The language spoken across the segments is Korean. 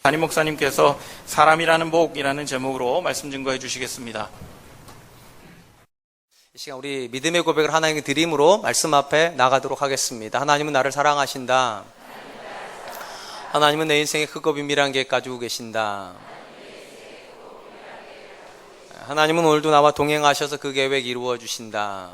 담임 목사님께서 사람이라는 복이라는 제목으로 말씀 증거해 주시겠습니다. 이 시간 우리 믿음의 고백을 하나님께 드림으로 말씀 앞에 나가도록 하겠습니다. 하나님은 나를 사랑하신다. 하나님은 내 인생에 크고 비밀한 계획 가지고 계신다. 하나님은 오늘도 나와 동행하셔서 그 계획 이루어 주신다.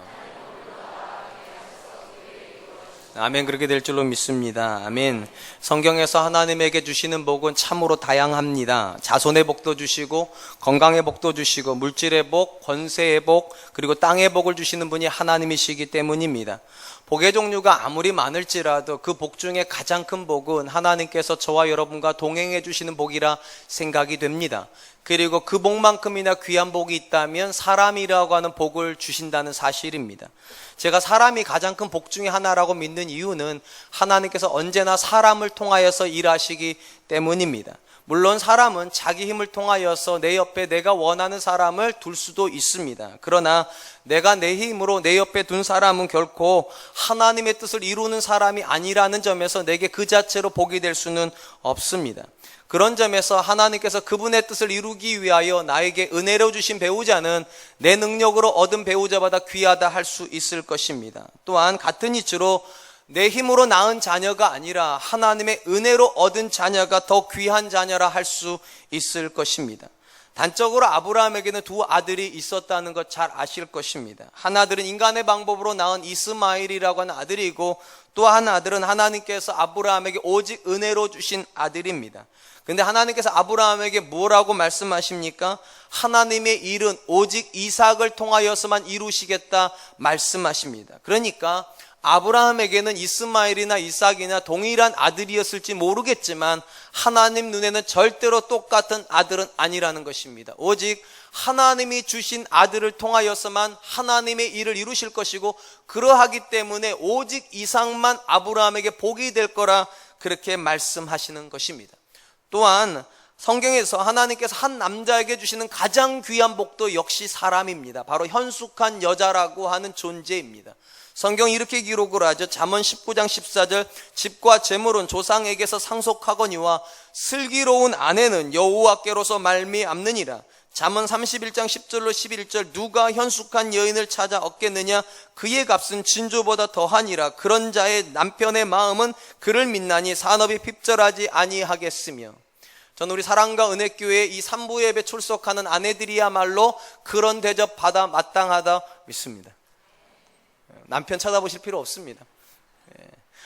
아멘. 그렇게 될 줄로 믿습니다. 아멘. 성경에서 하나님에게 주시는 복은 참으로 다양합니다. 자손의 복도 주시고 건강의 복도 주시고 물질의 복, 권세의 복, 그리고 땅의 복을 주시는 분이 하나님이시기 때문입니다. 복의 종류가 아무리 많을지라도 그 복 중에 가장 큰 복은 하나님께서 저와 여러분과 동행해 주시는 복이라 생각이 됩니다. 그리고 그 복만큼이나 귀한 복이 있다면 사람이라고 하는 복을 주신다는 사실입니다. 제가 사람이 가장 큰 복 중에 하나라고 믿는 이유는 하나님께서 언제나 사람을 통하여서 일하시기 때문입니다. 물론 사람은 자기 힘을 통하여서 내 옆에 내가 원하는 사람을 둘 수도 있습니다. 그러나 내가 내 힘으로 내 옆에 둔 사람은 결코 하나님의 뜻을 이루는 사람이 아니라는 점에서 내게 그 자체로 복이 될 수는 없습니다. 그런 점에서 하나님께서 그분의 뜻을 이루기 위하여 나에게 은혜로 주신 배우자는 내 능력으로 얻은 배우자보다 귀하다 할 수 있을 것입니다. 또한 같은 이치로 내 힘으로 낳은 자녀가 아니라 하나님의 은혜로 얻은 자녀가 더 귀한 자녀라 할 수 있을 것입니다. 단적으로 아브라함에게는 두 아들이 있었다는 것 잘 아실 것입니다. 한 아들은 인간의 방법으로 낳은 이스마엘이라고 하는 아들이고 또 한 아들은 하나님께서 아브라함에게 오직 은혜로 주신 아들입니다. 근데 하나님께서 아브라함에게 뭐라고 말씀하십니까? 하나님의 일은 오직 이삭을 통하여서만 이루시겠다 말씀하십니다. 그러니까 아브라함에게는 이스마엘이나 이삭이나 동일한 아들이었을지 모르겠지만 하나님 눈에는 절대로 똑같은 아들은 아니라는 것입니다. 오직 하나님이 주신 아들을 통하여서만 하나님의 일을 이루실 것이고 그러하기 때문에 오직 이삭만 아브라함에게 복이 될 거라 그렇게 말씀하시는 것입니다. 또한 성경에서 하나님께서 한 남자에게 주시는 가장 귀한 복도 역시 사람입니다. 바로 현숙한 여자라고 하는 존재입니다. 성경이 이렇게 기록을 하죠. 잠언 19장 14절 집과 재물은 조상에게서 상속하거니와 슬기로운 아내는 여호와께로서 말미암느니라. 잠언 31장 10절로 11절 누가 현숙한 여인을 찾아 얻겠느냐 그의 값은 진주보다 더하니라. 그런 자의 남편의 마음은 그를 믿나니 산업이 핍절하지 아니하겠으며. 저는 우리 사랑과 은혜교회 이 3부 예배 출석하는 아내들이야말로 그런 대접 받아 마땅하다 믿습니다. 남편 찾아보실 필요 없습니다.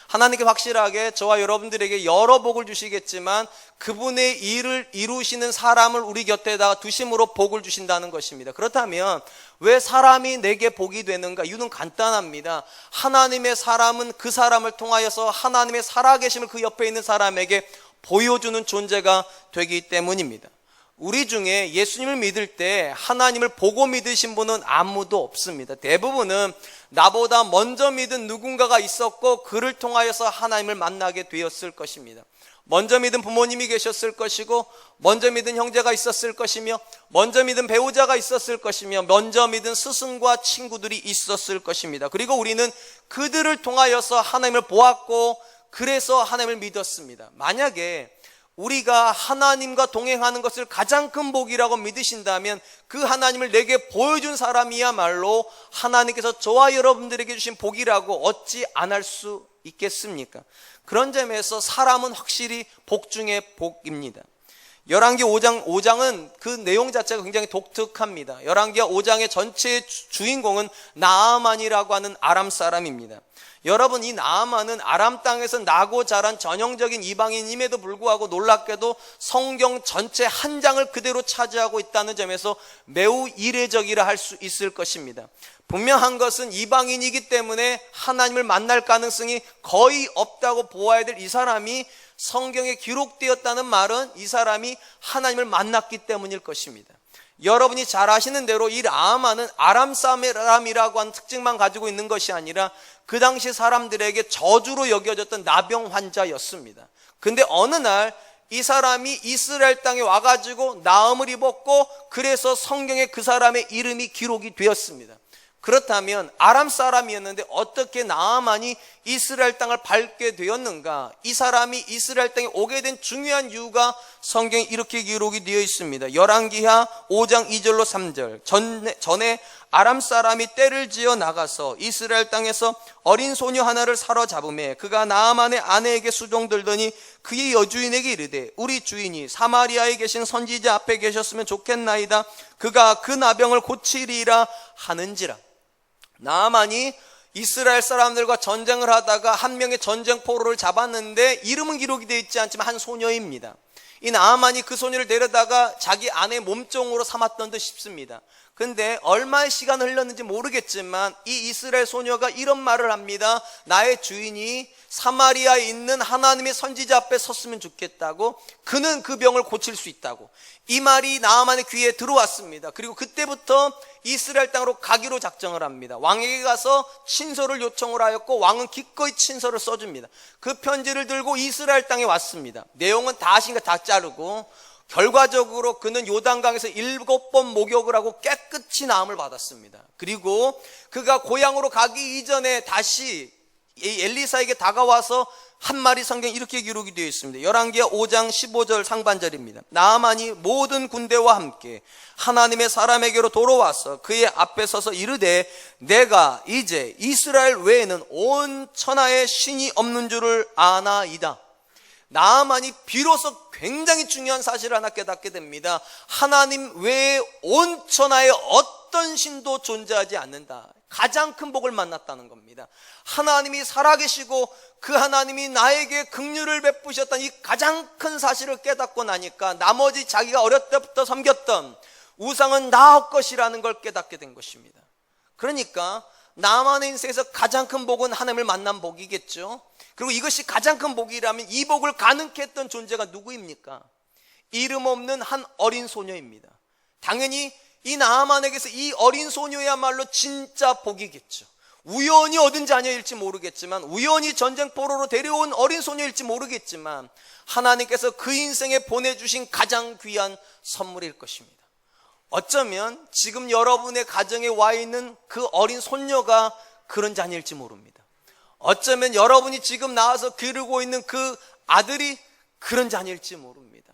하나님께 확실하게 저와 여러분들에게 여러 복을 주시겠지만 그분의 일을 이루시는 사람을 우리 곁에다가 두심으로 복을 주신다는 것입니다. 그렇다면 왜 사람이 내게 복이 되는가? 이유는 간단합니다. 하나님의 사람은 그 사람을 통하여서 하나님의 살아계심을 그 옆에 있는 사람에게 보여주는 존재가 되기 때문입니다. 우리 중에 예수님을 믿을 때 하나님을 보고 믿으신 분은 아무도 없습니다. 대부분은 나보다 먼저 믿은 누군가가 있었고 그를 통하여서 하나님을 만나게 되었을 것입니다. 먼저 믿은 부모님이 계셨을 것이고 먼저 믿은 형제가 있었을 것이며 먼저 믿은 배우자가 있었을 것이며 먼저 믿은 스승과 친구들이 있었을 것입니다. 그리고 우리는 그들을 통하여서 하나님을 보았고 그래서 하나님을 믿었습니다. 만약에 우리가 하나님과 동행하는 것을 가장 큰 복이라고 믿으신다면 그 하나님을 내게 보여준 사람이야말로 하나님께서 저와 여러분들에게 주신 복이라고 어찌 안 할 수 있겠습니까? 그런 점에서 사람은 확실히 복 중에 복입니다. 열왕기 5장은 그 내용 자체가 굉장히 독특합니다. 열왕기 5장의 전체의 주인공은 나아만이라고 하는 아람 사람입니다. 여러분, 이 나아만은 아람 땅에서 나고 자란 전형적인 이방인임에도 불구하고 놀랍게도 성경 전체 한 장을 그대로 차지하고 있다는 점에서 매우 이례적이라 할 수 있을 것입니다. 분명한 것은 이방인이기 때문에 하나님을 만날 가능성이 거의 없다고 보아야 될 이 사람이 성경에 기록되었다는 말은 이 사람이 하나님을 만났기 때문일 것입니다. 여러분이 잘 아시는 대로 이 나아만은 아람 사람이라고 하는 특징만 가지고 있는 것이 아니라 그 당시 사람들에게 저주로 여겨졌던 나병 환자였습니다. 근데 어느 날 이 사람이 이스라엘 땅에 와가지고 나음을 입었고 그래서 성경에 그 사람의 이름이 기록이 되었습니다. 그렇다면 아람 사람이었는데 어떻게 나아만이 이스라엘 땅을 밟게 되었는가? 이 사람이 이스라엘 땅에 오게 된 중요한 이유가 성경에 이렇게 기록이 되어 있습니다. 열왕기하 5장 2절로 3절. 전에 아람 사람이 떼를 지어 나가서 이스라엘 땅에서 어린 소녀 하나를 사로잡음에 그가 나아만의 아내에게 수종들더니 그의 여주인에게 이르되 우리 주인이 사마리아에 계신 선지자 앞에 계셨으면 좋겠나이다. 그가 그 나병을 고치리라 하는지라. 나아만이 이스라엘 사람들과 전쟁을 하다가 한 명의 전쟁포로를 잡았는데 이름은 기록이 되어 있지 않지만 한 소녀입니다. 이 나아만이 그 소녀를 데려다가 자기 아내의 몸종으로 삼았던 듯 싶습니다. 근데 얼마의 시간이 흘렀는지 모르겠지만 이 이스라엘 소녀가 이런 말을 합니다. 나의 주인이 사마리아에 있는 하나님의 선지자 앞에 섰으면 좋겠다고, 그는 그 병을 고칠 수 있다고. 이 말이 나아만의 귀에 들어왔습니다. 그리고 그때부터 이스라엘 땅으로 가기로 작정을 합니다. 왕에게 가서 친서를 요청을 하였고 왕은 기꺼이 친서를 써줍니다. 그 편지를 들고 이스라엘 땅에 왔습니다. 내용은 다 하시니까 다 자르고 결과적으로 그는 요단강에서 7번 목욕을 하고 깨끗이 나음을 받았습니다. 그리고 그가 고향으로 가기 이전에 다시 이 엘리사에게 다가와서 한 말이 성경에 이렇게 기록이 되어 있습니다. 열왕기하 5장 15절 상반절입니다. 나아만이 모든 군대와 함께 하나님의 사람에게로 돌아와서 그의 앞에 서서 이르되 내가 이제 이스라엘 외에는 온 천하에 신이 없는 줄을 아나이다. 나아만이 비로소 굉장히 중요한 사실을 하나 깨닫게 됩니다. 하나님 외에 온 천하에 어떤 신도 존재하지 않는다. 가장 큰 복을 만났다는 겁니다. 하나님이 살아계시고 그 하나님이 나에게 긍휼을 베푸셨다는 이 가장 큰 사실을 깨닫고 나니까 나머지 자기가 어렸을 때부터 섬겼던 우상은 나 것이라는 걸 깨닫게 된 것입니다. 그러니까 나만의 인생에서 가장 큰 복은 하나님을 만난 복이겠죠. 그리고 이것이 가장 큰 복이라면 이 복을 가능케 했던 존재가 누구입니까? 이름 없는 한 어린 소녀입니다. 당연히 이 나아만에게서 이 어린 소녀야말로 진짜 복이겠죠. 우연히 얻은 자녀일지 모르겠지만, 우연히 전쟁포로로 데려온 어린 소녀일지 모르겠지만 하나님께서 그 인생에 보내주신 가장 귀한 선물일 것입니다. 어쩌면 지금 여러분의 가정에 와 있는 그 어린 손녀가 그런 자녀일지 모릅니다. 어쩌면 여러분이 지금 나와서 기르고 있는 그 아들이 그런 자녀일지 모릅니다.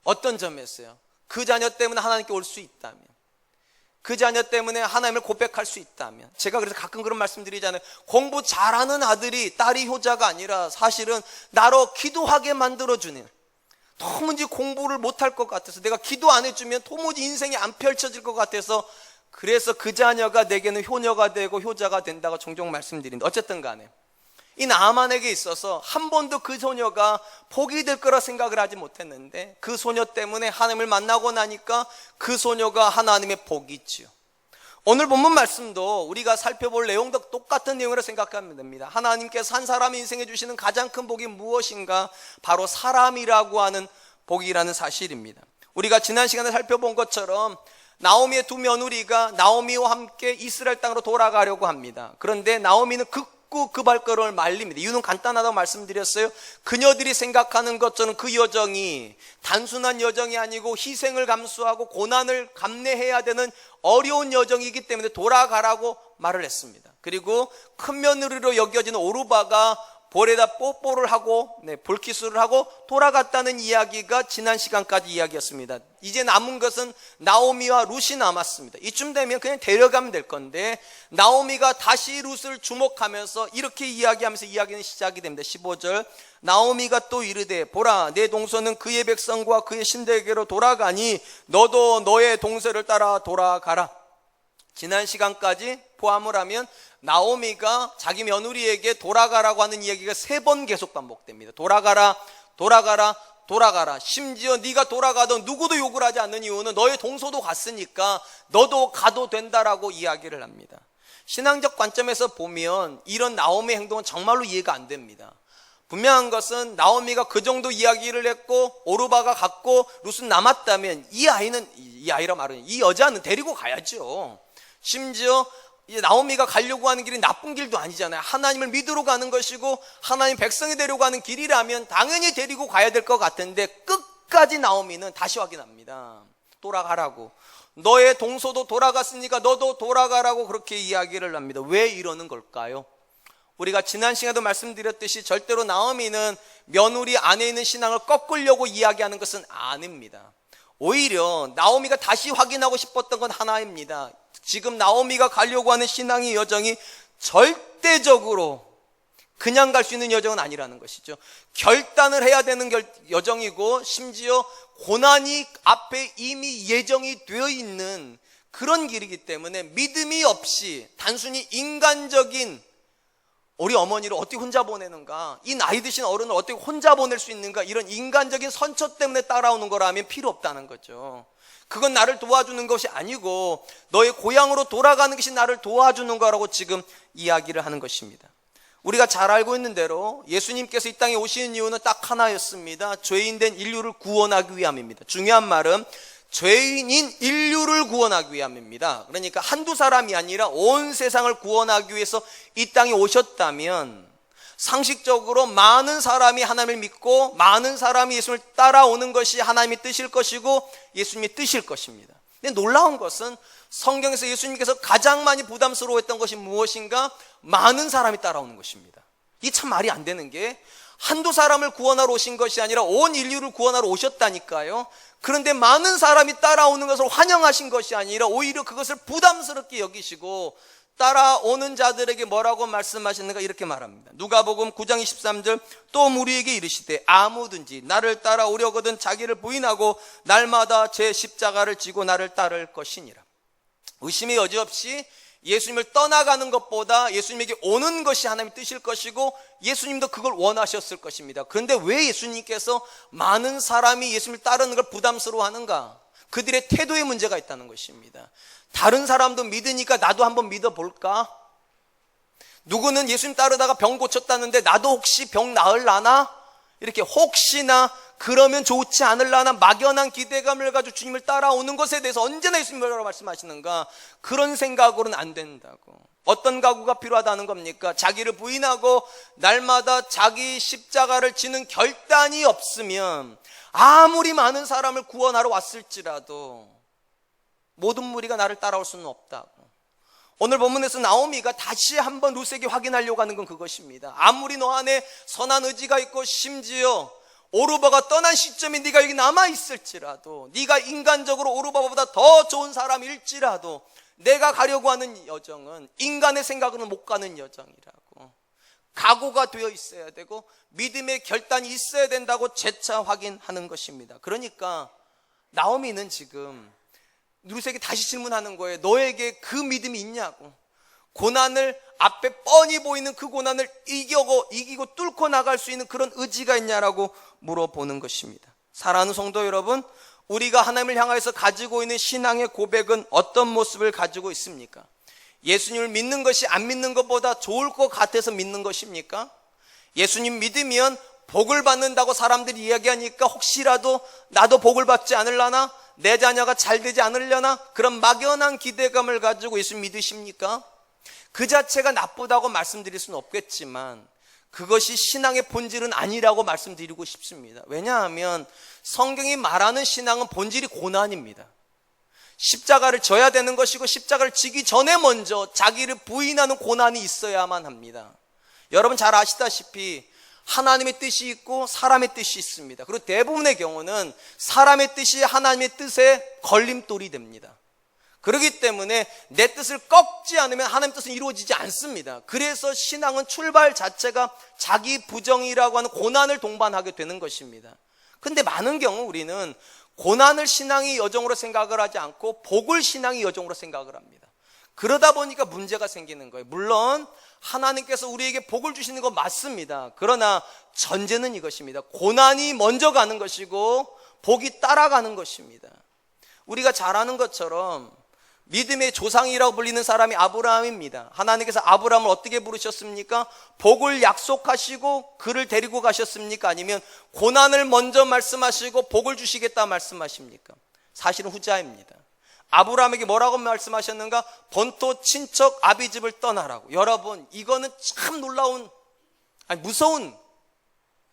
어떤 점에서요? 그 자녀 때문에 하나님께 올 수 있다면, 그 자녀 때문에 하나님을 고백할 수 있다면, 제가 그래서 가끔 그런 말씀 드리잖아요. 공부 잘하는 아들이, 딸이 효자가 아니라 사실은 나로 기도하게 만들어주는, 도무지 공부를 못할 것 같아서 내가 기도 안 해주면 도무지 인생이 안 펼쳐질 것 같아서, 그래서 그 자녀가 내게는 효녀가 되고 효자가 된다고 종종 말씀드린다. 어쨌든 간에 이 나아만에게 있어서 한 번도 그 소녀가 복이 될 거라 생각을 하지 못했는데 그 소녀 때문에 하나님을 만나고 나니까 그 소녀가 하나님의 복이지요. 오늘 본문 말씀도 우리가 살펴볼 내용도 똑같은 내용이라고 생각하면 됩니다. 하나님께서 한 사람의 인생에 주시는 가장 큰 복이 무엇인가? 바로 사람이라고 하는 복이라는 사실입니다. 우리가 지난 시간에 살펴본 것처럼 나오미의 두 며느리가 나오미와 함께 이스라엘 땅으로 돌아가려고 합니다. 그런데 나오미는 극구 그 발걸음을 말립니다. 이유는 간단하다고 말씀드렸어요. 그녀들이 생각하는 것처럼 그 여정이 단순한 여정이 아니고 희생을 감수하고 고난을 감내해야 되는 어려운 여정이기 때문에 돌아가라고 말을 했습니다. 그리고 큰 며느리로 여겨지는 오르바가 볼에다 뽀뽀를 하고 볼키스를 하고 돌아갔다는 이야기가 지난 시간까지 이야기였습니다. 이제 남은 것은 나오미와 룻이 남았습니다. 이쯤 되면 그냥 데려가면 될 건데 나오미가 다시 룻을 주목하면서 이렇게 이야기하면서 이야기는 시작이 됩니다. 15절 나오미가 또 이르되 보라 내 동서는 그의 백성과 그의 신들에게로 돌아가니 너도 너의 동서를 따라 돌아가라. 지난 시간까지 포함을 하면 나오미가 자기 며느리에게 돌아가라고 하는 이야기가 3번 계속 반복됩니다. 돌아가라, 돌아가라, 돌아가라. 심지어 네가 돌아가도 누구도 욕을 하지 않는 이유는 너의 동서도 갔으니까 너도 가도 된다라고 이야기를 합니다. 신앙적 관점에서 보면 이런 나오미의 행동은 정말로 이해가 안 됩니다. 분명한 것은 나오미가 그 정도 이야기를 했고 오르바가 갔고 룻은 남았다면 이 아이라 말은 이 여자는 데리고 가야죠. 심지어 나오미가 가려고 하는 길이 나쁜 길도 아니잖아요. 하나님을 믿으러 가는 것이고 하나님 백성이 데리고 가는 길이라면 당연히 데리고 가야 될 것 같은데 끝까지 나오미는 다시 확인합니다. 돌아가라고. 너의 동서도 돌아갔으니까 너도 돌아가라고 그렇게 이야기를 합니다. 왜 이러는 걸까요? 우리가 지난 시간에도 말씀드렸듯이 절대로 나오미는 며느리 안에 있는 신앙을 꺾으려고 이야기하는 것은 아닙니다. 오히려 나오미가 다시 확인하고 싶었던 건 하나입니다. 지금 나오미가 가려고 하는 신앙의 여정이 절대적으로 그냥 갈 수 있는 여정은 아니라는 것이죠. 결단을 해야 되는 여정이고, 심지어 고난이 앞에 이미 예정이 되어 있는 그런 길이기 때문에 믿음이 없이 단순히 인간적인 우리 어머니를 어떻게 혼자 보내는가, 이 나이 드신 어른을 어떻게 혼자 보낼 수 있는가, 이런 인간적인 선처 때문에 따라오는 거라면 필요 없다는 거죠. 그건 나를 도와주는 것이 아니고 너의 고향으로 돌아가는 것이 나를 도와주는 거라고 지금 이야기를 하는 것입니다. 우리가 잘 알고 있는 대로 예수님께서 이 땅에 오시는 이유는 딱 하나였습니다. 죄인된 인류를 구원하기 위함입니다. 중요한 말은 죄인인 인류를 구원하기 위함입니다. 그러니까 한두 사람이 아니라 온 세상을 구원하기 위해서 이 땅에 오셨다면 상식적으로 많은 사람이 하나님을 믿고 많은 사람이 예수님을 따라오는 것이 하나님의 뜻일 것이고 예수님의 뜻일 것입니다. 근데 놀라운 것은 성경에서 예수님께서 가장 많이 부담스러워했던 것이 무엇인가? 많은 사람이 따라오는 것입니다. 이 참 말이 안 되는 게 한두 사람을 구원하러 오신 것이 아니라 온 인류를 구원하러 오셨다니까요. 그런데 많은 사람이 따라오는 것을 환영하신 것이 아니라 오히려 그것을 부담스럽게 여기시고 따라오는 자들에게 뭐라고 말씀하시는가? 이렇게 말합니다. 누가복음 9장 23절, 또 무리에게 이르시되 아무든지 나를 따라오려거든 자기를 부인하고 날마다 제 십자가를 지고 나를 따를 것이니라. 의심의 여지 없이 예수님을 떠나가는 것보다 예수님에게 오는 것이 하나님의 뜻일 것이고 예수님도 그걸 원하셨을 것입니다. 그런데 왜 예수님께서 많은 사람이 예수님을 따르는 걸 부담스러워하는가? 그들의 태도에 문제가 있다는 것입니다. 다른 사람도 믿으니까 나도 한번 믿어볼까? 누구는 예수님 따르다가 병 고쳤다는데 나도 혹시 병 나을라나? 이렇게 혹시나 그러면 좋지 않을라나 막연한 기대감을 가지고 주님을 따라오는 것에 대해서 언제나 예수님이 뭐라고 말씀하시는가? 그런 생각으로는 안 된다고. 어떤 각오가 필요하다는 겁니까? 자기를 부인하고 날마다 자기 십자가를 지는 결단이 없으면 아무리 많은 사람을 구원하러 왔을지라도 모든 무리가 나를 따라올 수는 없다고. 오늘 본문에서 나오미가 다시 한번 룻에게 확인하려고 하는 건 그것입니다. 아무리 너 안에 선한 의지가 있고 심지어 오르바가 떠난 시점에 네가 여기 남아있을지라도, 네가 인간적으로 오르바보다 더 좋은 사람일지라도 내가 가려고 하는 여정은 인간의 생각으로는 못 가는 여정이라고. 각오가 되어 있어야 되고 믿음의 결단이 있어야 된다고 재차 확인하는 것입니다. 그러니까 나오미는 지금 룻에게 다시 질문하는 거예요. 너에게 그 믿음이 있냐고. 고난을 앞에 뻔히 보이는 그 고난을 이기고 뚫고 나갈 수 있는 그런 의지가 있냐라고 물어보는 것입니다. 사랑하는 성도 여러분, 우리가 하나님을 향해서 가지고 있는 신앙의 고백은 어떤 모습을 가지고 있습니까? 예수님을 믿는 것이 안 믿는 것보다 좋을 것 같아서 믿는 것입니까? 예수님 믿으면 복을 받는다고 사람들이 이야기하니까 혹시라도 나도 복을 받지 않으려나? 내 자녀가 잘 되지 않으려나? 그런 막연한 기대감을 가지고 예수 믿으십니까? 그 자체가 나쁘다고 말씀드릴 수는 없겠지만 그것이 신앙의 본질은 아니라고 말씀드리고 싶습니다. 왜냐하면 성경이 말하는 신앙은 본질이 고난입니다. 십자가를 져야 되는 것이고 십자가를 지기 전에 먼저 자기를 부인하는 고난이 있어야만 합니다. 여러분 잘 아시다시피 하나님의 뜻이 있고 사람의 뜻이 있습니다. 그리고 대부분의 경우는 사람의 뜻이 하나님의 뜻에 걸림돌이 됩니다. 그렇기 때문에 내 뜻을 꺾지 않으면 하나님의 뜻은 이루어지지 않습니다. 그래서 신앙은 출발 자체가 자기 부정이라고 하는 고난을 동반하게 되는 것입니다. 근데 많은 경우 우리는 고난을 신앙의 여정으로 생각을 하지 않고 복을 신앙의 여정으로 생각을 합니다. 그러다 보니까 문제가 생기는 거예요. 물론 하나님께서 우리에게 복을 주시는 건 맞습니다. 그러나 전제는 이것입니다. 고난이 먼저 가는 것이고 복이 따라가는 것입니다. 우리가 잘 아는 것처럼 믿음의 조상이라고 불리는 사람이 아브라함입니다. 하나님께서 아브라함을 어떻게 부르셨습니까? 복을 약속하시고 그를 데리고 가셨습니까? 아니면 고난을 먼저 말씀하시고 복을 주시겠다 말씀하십니까? 사실은 후자입니다. 아브라함에게 뭐라고 말씀하셨는가? 본토 친척 아비집을 떠나라고. 여러분, 이거는 참 놀라운, 무서운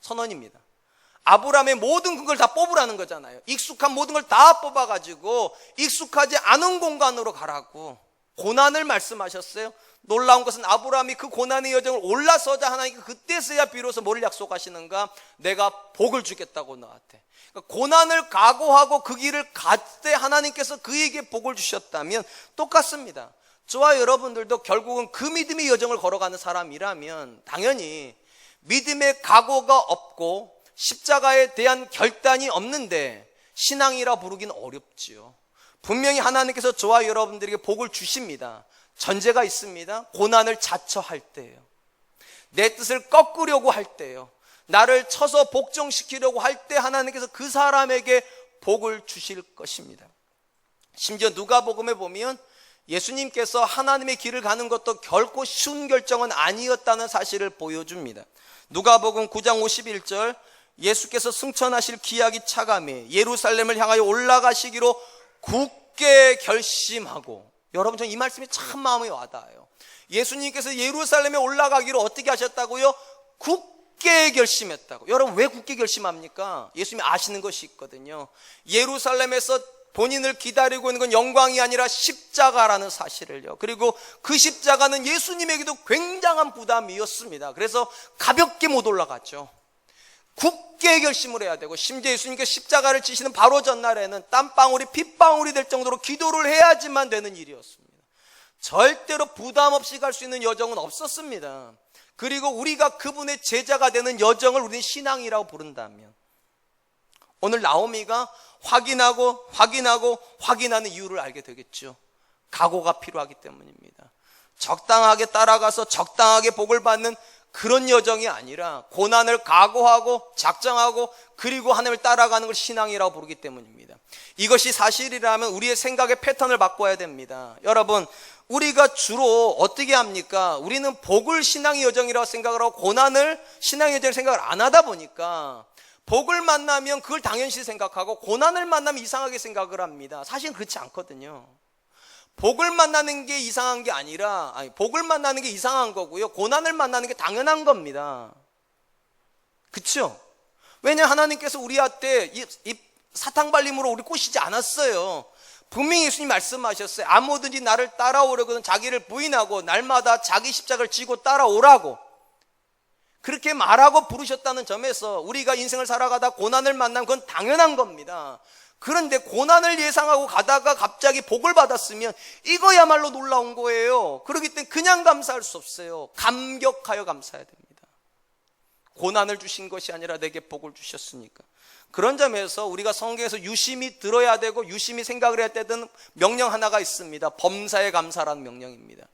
선언입니다. 아브라함의 모든 걸 다 뽑으라는 거잖아요. 익숙한 모든 걸 다 뽑아가지고 익숙하지 않은 공간으로 가라고 고난을 말씀하셨어요. 놀라운 것은 아브라함이 그 고난의 여정을 올라서자 하나님께 그때서야 비로소 뭐를 약속하시는가? 내가 복을 주겠다고 너한테. 그러니까 고난을 각오하고 그 길을 갈 때 하나님께서 그에게 복을 주셨다면 똑같습니다. 저와 여러분들도 결국은 그 믿음의 여정을 걸어가는 사람이라면 당연히 믿음의 각오가 없고 십자가에 대한 결단이 없는데 신앙이라 부르기는 어렵지요. 분명히 하나님께서 저와 여러분들에게 복을 주십니다. 전제가 있습니다. 고난을 자처할 때예요. 내 뜻을 꺾으려고 할 때예요. 나를 쳐서 복종시키려고 할 때 하나님께서 그 사람에게 복을 주실 것입니다. 심지어 누가복음에 보면 예수님께서 하나님의 길을 가는 것도 결코 쉬운 결정은 아니었다는 사실을 보여줍니다. 누가복음 9장 51절 예수께서 승천하실 기약이 차감해 예루살렘을 향하여 올라가시기로 굳게 결심하고, 여러분 전 이 말씀이 참 마음에 와닿아요. 예수님께서 예루살렘에 올라가기로 어떻게 하셨다고요? 굳게 결심했다고. 여러분 왜 굳게 결심합니까? 예수님이 아시는 것이 있거든요. 예루살렘에서 본인을 기다리고 있는 건 영광이 아니라 십자가라는 사실을요. 그리고 그 십자가는 예수님에게도 굉장한 부담이었습니다. 그래서 가볍게 못 올라갔죠. 굳게 결심을 해야 되고, 심지어 예수님께서 십자가를 지시는 바로 전날에는 땀방울이 핏방울이 될 정도로 기도를 해야지만 되는 일이었습니다. 절대로 부담 없이 갈 수 있는 여정은 없었습니다. 그리고 우리가 그분의 제자가 되는 여정을 우리는 신앙이라고 부른다면, 오늘 나오미가 확인하는 이유를 알게 되겠죠. 각오가 필요하기 때문입니다. 적당하게 따라가서 적당하게 복을 받는 그런 여정이 아니라 고난을 각오하고 작정하고 그리고 하나님을 따라가는 걸 신앙이라고 부르기 때문입니다. 이것이 사실이라면 우리의 생각의 패턴을 바꿔야 됩니다. 여러분, 우리가 주로 어떻게 합니까? 우리는 복을 신앙의 여정이라고 생각을 하고 고난을 신앙의 여정이라고 생각을 안 하다 보니까 복을 만나면 그걸 당연시 생각하고 고난을 만나면 이상하게 생각을 합니다. 사실은 그렇지 않거든요. 복을 만나는 게 이상한 게 아니라, 복을 만나는 게 이상한 거고요, 고난을 만나는 게 당연한 겁니다. 그렇죠? 왜냐, 하나님께서 우리한테 이 사탕발림으로 우리 꼬시지 않았어요. 분명히 예수님 말씀하셨어요. 아무든지 나를 따라오려거든 자기를 부인하고 날마다 자기 십자가를 지고 따라오라고 그렇게 말하고 부르셨다는 점에서 우리가 인생을 살아가다 고난을 만나면 그건 당연한 겁니다. 그런데 고난을 예상하고 가다가 갑자기 복을 받았으면 이거야말로 놀라운 거예요. 그렇기 때문에 그냥 감사할 수 없어요. 감격하여 감사해야 됩니다. 고난을 주신 것이 아니라 내게 복을 주셨으니까. 그런 점에서 우리가 성경에서 유심히 들어야 되고 유심히 생각을 해야 되는 명령 하나가 있습니다. 범사에 감사라는 명령입니다.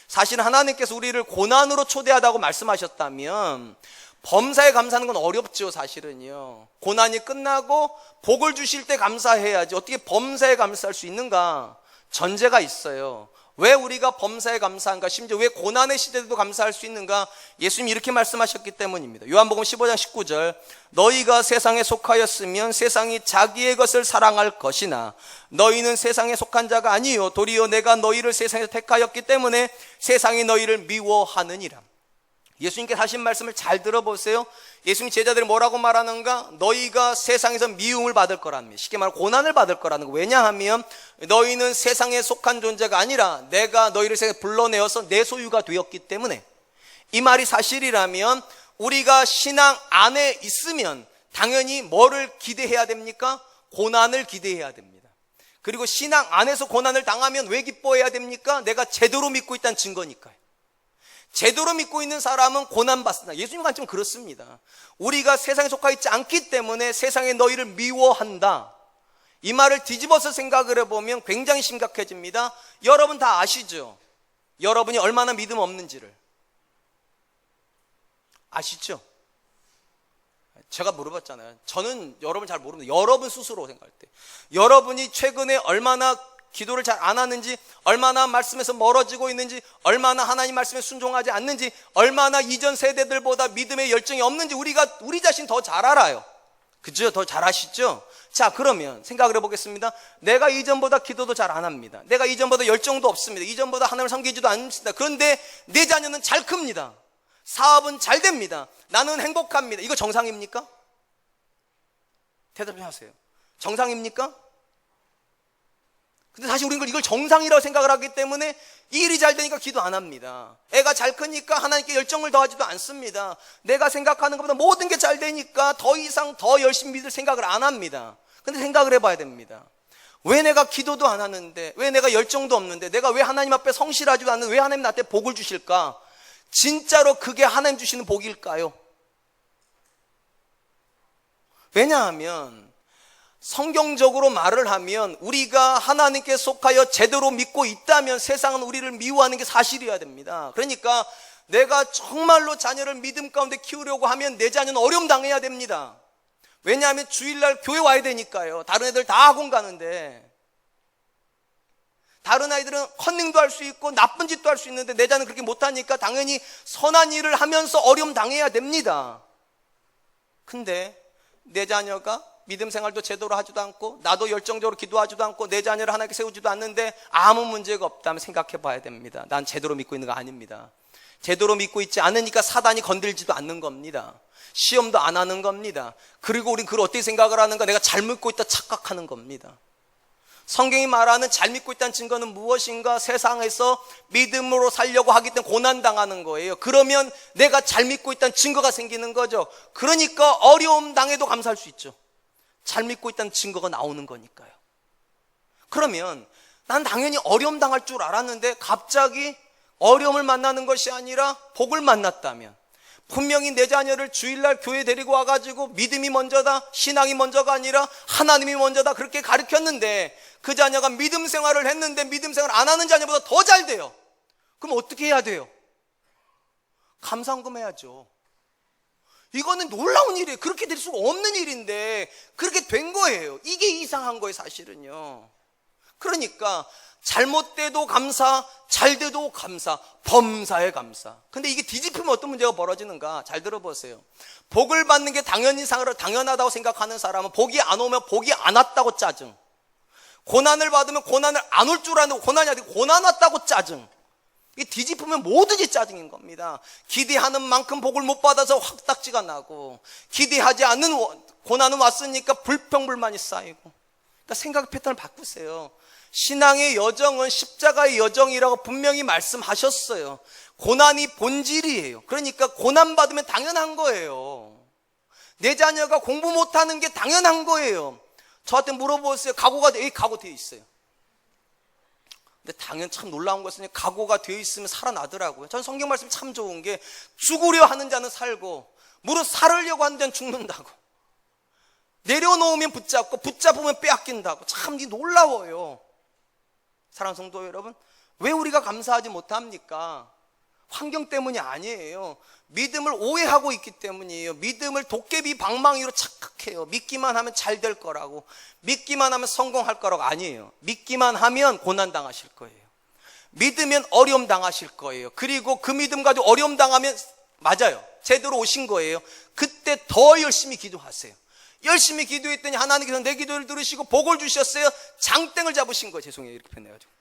사실 하나님께서 우리를 고난으로 초대하다고 말씀하셨다면 범사에 감사하는 건 어렵죠. 사실은요, 고난이 끝나고 복을 주실 때 감사해야지 어떻게 범사에 감사할 수 있는가? 전제가 있어요. 왜 우리가 범사에 감사한가? 심지어 왜 고난의 시대에도 감사할 수 있는가? 예수님이 이렇게 말씀하셨기 때문입니다. 요한복음 15장 19절 너희가 세상에 속하였으면 세상이 자기의 것을 사랑할 것이나 너희는 세상에 속한 자가 아니요 도리어 내가 너희를 세상에서 택하였기 때문에 세상이 너희를 미워하느니라. 예수님께서 하신 말씀을 잘 들어보세요. 예수님 제자들이 뭐라고 말하는가? 너희가 세상에서 미움을 받을 거랍니다. 쉽게 말하면 고난을 받을 거라는 거. 왜냐하면 너희는 세상에 속한 존재가 아니라 내가 너희를 세상에 불러내어서 내 소유가 되었기 때문에. 이 말이 사실이라면 우리가 신앙 안에 있으면 당연히 뭐를 기대해야 됩니까? 고난을 기대해야 됩니다. 그리고 신앙 안에서 고난을 당하면 왜 기뻐해야 됩니까? 내가 제대로 믿고 있다는 증거니까요. 제대로 믿고 있는 사람은 고난받습니다. 예수님 관점은 그렇습니다. 우리가 세상에 속하 있지 않기 때문에 세상에 너희를 미워한다. 이 말을 뒤집어서 생각을 해보면 굉장히 심각해집니다. 여러분 다 아시죠? 여러분이 얼마나 믿음 없는지를 아시죠? 제가 물어봤잖아요. 저는 여러분 잘 모릅니다. 여러분 스스로 생각할 때 여러분이 최근에 얼마나 기도를 잘 안 하는지, 얼마나 말씀에서 멀어지고 있는지, 얼마나 하나님 말씀에 순종하지 않는지, 얼마나 이전 세대들보다 믿음의 열정이 없는지 우리 자신 더 잘 알아요. 그죠? 더 잘 아시죠? 자, 그러면 생각을 해보겠습니다. 내가 이전보다 기도도 잘 안 합니다. 내가 이전보다 열정도 없습니다. 이전보다 하나님을 섬기지도 않습니다. 그런데 내 자녀는 잘 큽니다. 사업은 잘 됩니다. 나는 행복합니다. 이거 정상입니까? 대답 좀 하세요. 정상입니까? 근데 사실 우리는 이걸 정상이라고 생각을 하기 때문에 이 일이 잘 되니까 기도 안 합니다. 애가 잘 크니까 하나님께 열정을 더하지도 않습니다. 내가 생각하는 것보다 모든 게 잘 되니까 더 이상 더 열심히 믿을 생각을 안 합니다. 근데 생각을 해봐야 됩니다. 왜 내가 기도도 안 하는데, 왜 내가 열정도 없는데, 내가 왜 하나님 앞에 성실하지도 않는데 왜 하나님 나한테 복을 주실까? 진짜로 그게 하나님 주시는 복일까요? 왜냐하면 성경적으로 말을 하면 우리가 하나님께 속하여 제대로 믿고 있다면 세상은 우리를 미워하는 게 사실이어야 됩니다. 그러니까 내가 정말로 자녀를 믿음 가운데 키우려고 하면 내 자녀는 어려움 당해야 됩니다. 왜냐하면 주일날 교회 와야 되니까요. 다른 애들 다 학원 가는데, 다른 아이들은 컨닝도 할 수 있고 나쁜 짓도 할 수 있는데 내 자녀는 그렇게 못하니까 당연히 선한 일을 하면서 어려움 당해야 됩니다. 근데 내 자녀가 믿음 생활도 제대로 하지도 않고 나도 열정적으로 기도하지도 않고 내 자녀를 하나님께 세우지도 않는데 아무 문제가 없다면 생각해 봐야 됩니다. 난 제대로 믿고 있는 거 아닙니다. 제대로 믿고 있지 않으니까 사단이 건들지도 않는 겁니다. 시험도 안 하는 겁니다. 그리고 우린 그걸 어떻게 생각을 하는가? 내가 잘 믿고 있다 착각하는 겁니다. 성경이 말하는 잘 믿고 있다는 증거는 무엇인가? 세상에서 믿음으로 살려고 하기 때문에 고난당하는 거예요. 그러면 내가 잘 믿고 있다는 증거가 생기는 거죠. 그러니까 어려움 당해도 감사할 수 있죠. 잘 믿고 있다는 증거가 나오는 거니까요. 그러면 난 당연히 어려움 당할 줄 알았는데 갑자기 어려움을 만나는 것이 아니라 복을 만났다면, 분명히 내 자녀를 주일날 교회 데리고 와가지고 믿음이 먼저다, 신앙이 먼저가 아니라 하나님이 먼저다 그렇게 가르쳤는데 그 자녀가 믿음 생활을 했는데 믿음 생활 안 하는 자녀보다 더 잘 돼요. 그럼 어떻게 해야 돼요? 감사헌금 해야죠. 이거는 놀라운 일이에요. 그렇게 될 수가 없는 일인데 그렇게 된 거예요. 이게 이상한 거예요, 사실은요. 그러니까 잘못돼도 감사, 잘돼도 감사, 범사에 감사. 근데 이게 뒤집히면 어떤 문제가 벌어지는가? 잘 들어보세요. 복을 받는 게 당연하다고 생각하는 사람은 복이 안 오면 복이 안 왔다고 짜증, 고난을 받으면 고난을 안 올 줄 아는 고난이 아니고 고난 왔다고 짜증. 이게 뒤집으면 뭐든지 짜증인 겁니다. 기대하는 만큼 복을 못 받아서 확딱지가 나고, 기대하지 않는 고난은 왔으니까 불평불만이 쌓이고. 그러니까 생각 패턴을 바꾸세요. 신앙의 여정은 십자가의 여정이라고 분명히 말씀하셨어요. 고난이 본질이에요. 그러니까 고난 받으면 당연한 거예요. 내 자녀가 공부 못하는 게 당연한 거예요. 저한테 물어보세요. 각오가 되어 있어요. 근데 당연 참 놀라운 것은 각오가 되어 있으면 살아나더라고요. 전 성경 말씀이 참 좋은 게 죽으려 하는 자는 살고 무릇 살으려고 하는 자는 죽는다고. 내려놓으면 붙잡고 붙잡으면 빼앗긴다고. 참 놀라워요. 사랑하는 성도 여러분, 왜 우리가 감사하지 못합니까? 환경 때문이 아니에요. 믿음을 오해하고 있기 때문이에요. 믿음을 도깨비 방망이로 착각해요. 믿기만 하면 잘 될 거라고, 믿기만 하면 성공할 거라고. 아니에요. 믿기만 하면 고난 당하실 거예요. 믿으면 어려움 당하실 거예요. 그리고 그 믿음 가지고 어려움 당하면, 맞아요, 제대로 오신 거예요. 그때 더 열심히 기도하세요. 열심히 기도했더니 하나님께서 내 기도를 들으시고 복을 주셨어요. 장땡을 잡으신 거예요. 죄송해요, 이렇게 표현해가지고.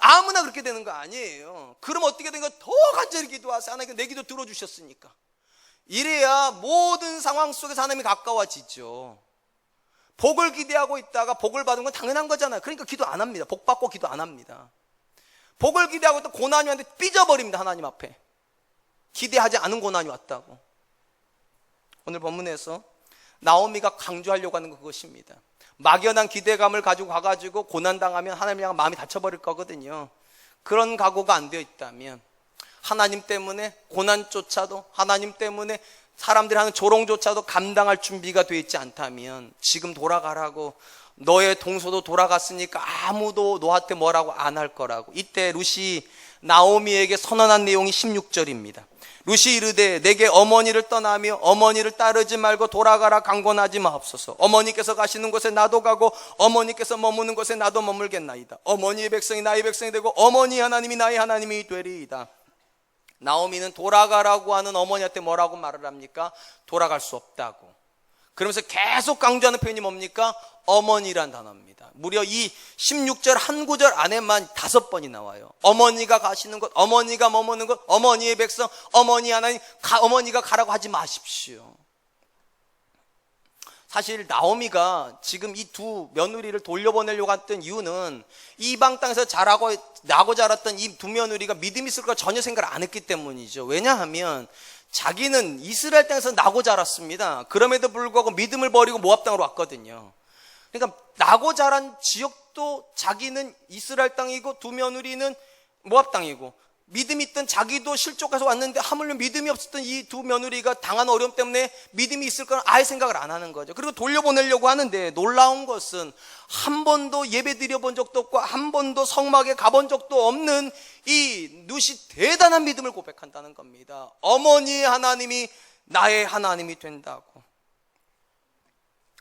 아무나 그렇게 되는 거 아니에요. 그럼 어떻게 된 거예요? 더 간절히 기도하세요. 하나님께서 내 기도 들어주셨으니까. 이래야 모든 상황 속에서 하나님이 가까워지죠. 복을 기대하고 있다가 복을 받은 건 당연한 거잖아요. 그러니까 기도 안 합니다. 복 받고 기도 안 합니다. 복을 기대하고 있다 고난이 왔는데 삐져버립니다. 하나님 앞에. 기대하지 않은 고난이 왔다고. 오늘 본문에서 나오미가 강조하려고 하는 건 그것입니다. 막연한 기대감을 가지고 가가지고 고난당하면 하나님이랑 마음이 다쳐버릴 거거든요. 그런 각오가 안 되어 있다면, 하나님 때문에 고난조차도, 하나님 때문에 사람들이 하는 조롱조차도 감당할 준비가 되어 있지 않다면 지금 돌아가라고, 너의 동서도 돌아갔으니까 아무도 너한테 뭐라고 안 할 거라고. 이때 룻이 나오미에게 선언한 내용이 16절입니다. 룻이 이르되 내게 어머니를 떠나며 어머니를 따르지 말고 돌아가라 강권하지 마옵소서. 어머니께서 가시는 곳에 나도 가고 어머니께서 머무는 곳에 나도 머물겠나이다. 어머니의 백성이 나의 백성이 되고 어머니 하나님이 나의 하나님이 되리이다. 나오미는 돌아가라고 하는 어머니한테 뭐라고 말을 합니까? 돌아갈 수 없다고. 그러면서 계속 강조하는 표현이 뭡니까? 어머니란 단어입니다. 무려 이 16절 한 구절 안에만 5번이 나와요. 어머니가 가시는 곳, 어머니가 머무는 곳, 어머니의 백성, 어머니 하나님, 어머니가 가라고 하지 마십시오. 사실 나오미가 지금 이 두 며느리를 돌려보내려고 했던 이유는 이방 땅에서 나고 자랐던 이 두 며느리가 믿음이 있을 걸 전혀 생각을 안 했기 때문이죠. 왜냐하면 자기는 이스라엘 땅에서 나고 자랐습니다. 그럼에도 불구하고 믿음을 버리고 모압 땅으로 왔거든요. 그러니까 나고 자란 지역도 자기는 이스라엘 땅이고 두 며느리는 모압 땅이고, 믿음이 있던 자기도 실족해서 왔는데 하물며 믿음이 없었던 이 두 며느리가 당한 어려움 때문에 믿음이 있을 건 아예 생각을 안 하는 거죠. 그리고 돌려보내려고 하는데 놀라운 것은 한 번도 예배 드려본 적도 없고 한 번도 성막에 가본 적도 없는 이 룻이 대단한 믿음을 고백한다는 겁니다. 어머니의 하나님이 나의 하나님이 된다고.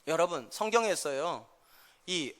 여러분, 성경에서요, 이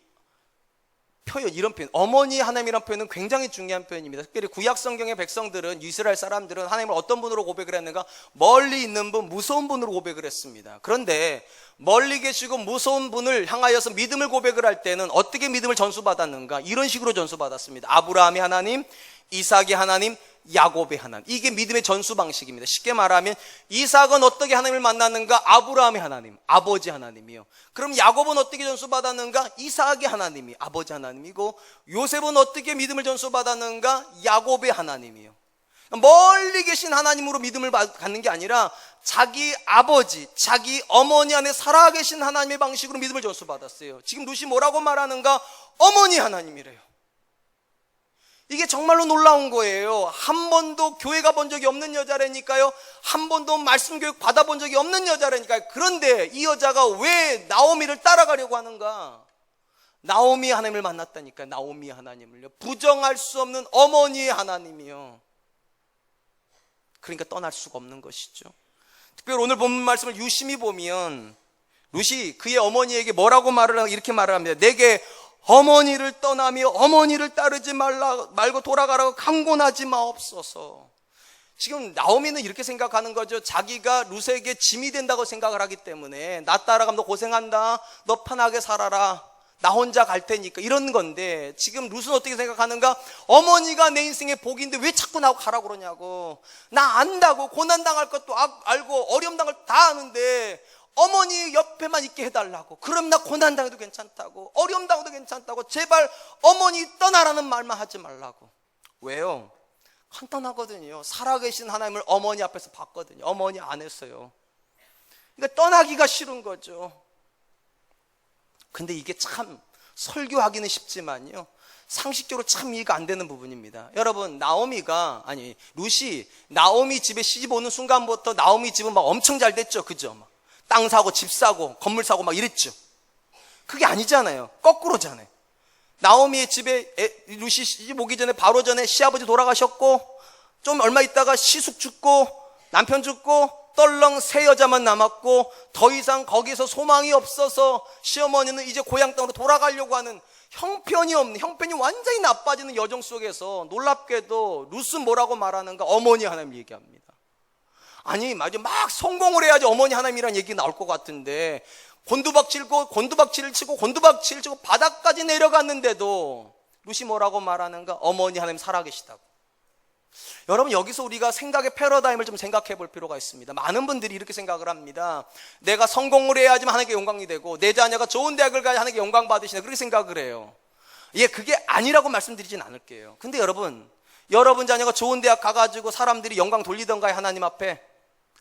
표현, 이런 표현, 어머니 하나님이라는 표현은 굉장히 중요한 표현입니다. 특별히 구약 성경의 백성들은, 이스라엘 사람들은 하나님을 어떤 분으로 고백을 했는가? 멀리 있는 분, 무서운 분으로 고백을 했습니다. 그런데 멀리 계시고 무서운 분을 향하여서 믿음을 고백을 할 때는 어떻게 믿음을 전수받았는가? 이런 식으로 전수받았습니다. 아브라함의 하나님, 이삭의 하나님, 야곱의 하나님. 이게 믿음의 전수 방식입니다. 쉽게 말하면 이삭은 어떻게 하나님을 만났는가? 아브라함의 하나님, 아버지 하나님이요. 그럼 야곱은 어떻게 전수받았는가? 이삭의 하나님이 아버지 하나님이고, 요셉은 어떻게 믿음을 전수받았는가? 야곱의 하나님이요. 멀리 계신 하나님으로 믿음을 갖는 게 아니라 자기 아버지, 자기 어머니 안에 살아계신 하나님의 방식으로 믿음을 전수받았어요. 지금 룻이 뭐라고 말하는가? 어머니 하나님이래요. 이게 정말로 놀라운 거예요. 한 번도 교회 가본 적이 없는 여자라니까요. 한 번도 말씀 교육 받아본 적이 없는 여자라니까요. 그런데 이 여자가 왜 나오미를 따라가려고 하는가? 나오미 하나님을 만났다니까요. 나오미 하나님을요. 부정할 수 없는 어머니의 하나님이요. 그러니까 떠날 수가 없는 것이죠. 특별히 오늘 본문 말씀을 유심히 보면 룻이 그의 어머니에게 뭐라고 이렇게 말을 합니다. 내게 어머니를 떠나며 어머니를 따르지 말고 돌아가라고 강권하지 마옵소서. 지금 나오미는 이렇게 생각하는 거죠. 자기가 룻에게 짐이 된다고 생각을 하기 때문에 나 따라가면 너 고생한다, 너 편하게 살아라, 나 혼자 갈 테니까, 이런 건데, 지금 룻은 어떻게 생각하는가? 어머니가 내 인생의 복인데 왜 자꾸 나하고 가라고 그러냐고. 나 안다고, 고난당할 것도 알고 어려움 당할 것도 다 아는데 어머니 옆에만 있게 해달라고. 그럼 나 고난당해도 괜찮다고, 어려움 당해도 괜찮다고, 제발 어머니 떠나라는 말만 하지 말라고. 왜요? 간단하거든요. 살아계신 하나님을 어머니 앞에서 봤거든요. 어머니 안 했어요. 그러니까 떠나기가 싫은 거죠. 근데 이게 참 설교하기는 쉽지만요, 상식적으로 참 이해가 안 되는 부분입니다. 여러분, 룻이 나오미 집에 시집 오는 순간부터 나오미 집은 막 엄청 잘 됐죠. 그죠? 막 땅 사고 집 사고 건물 사고 막 이랬죠. 그게 아니잖아요. 거꾸로잖아요. 나오미의 집에 룻이 시집 오기 전에, 바로 전에 시아버지 돌아가셨고, 좀 얼마 있다가 시숙 죽고 남편 죽고 떨렁 세 여자만 남았고, 더 이상 거기서 소망이 없어서 시어머니는 이제 고향 땅으로 돌아가려고 하는 형편이 완전히 나빠지는 여정 속에서 놀랍게도 룻은 뭐라고 말하는가? 어머니 하나님 얘기합니다. 아니, 막 성공을 해야지 어머니 하나님이라는 얘기 나올 것 같은데, 곤두박질을 치고 바닥까지 내려갔는데도 룻이 뭐라고 말하는가? 어머니 하나님 살아계시다고. 여러분, 여기서 우리가 생각의 패러다임을 좀 생각해 볼 필요가 있습니다. 많은 분들이 이렇게 생각을 합니다. 내가 성공을 해야지만 하나님께 영광이 되고, 내 자녀가 좋은 대학을 가야 하나님께 영광 받으시네, 그렇게 생각을 해요. 그게 아니라고 말씀드리진 않을게요. 근데 여러분 자녀가 좋은 대학 가가지고 사람들이 영광 돌리던가요? 하나님 앞에?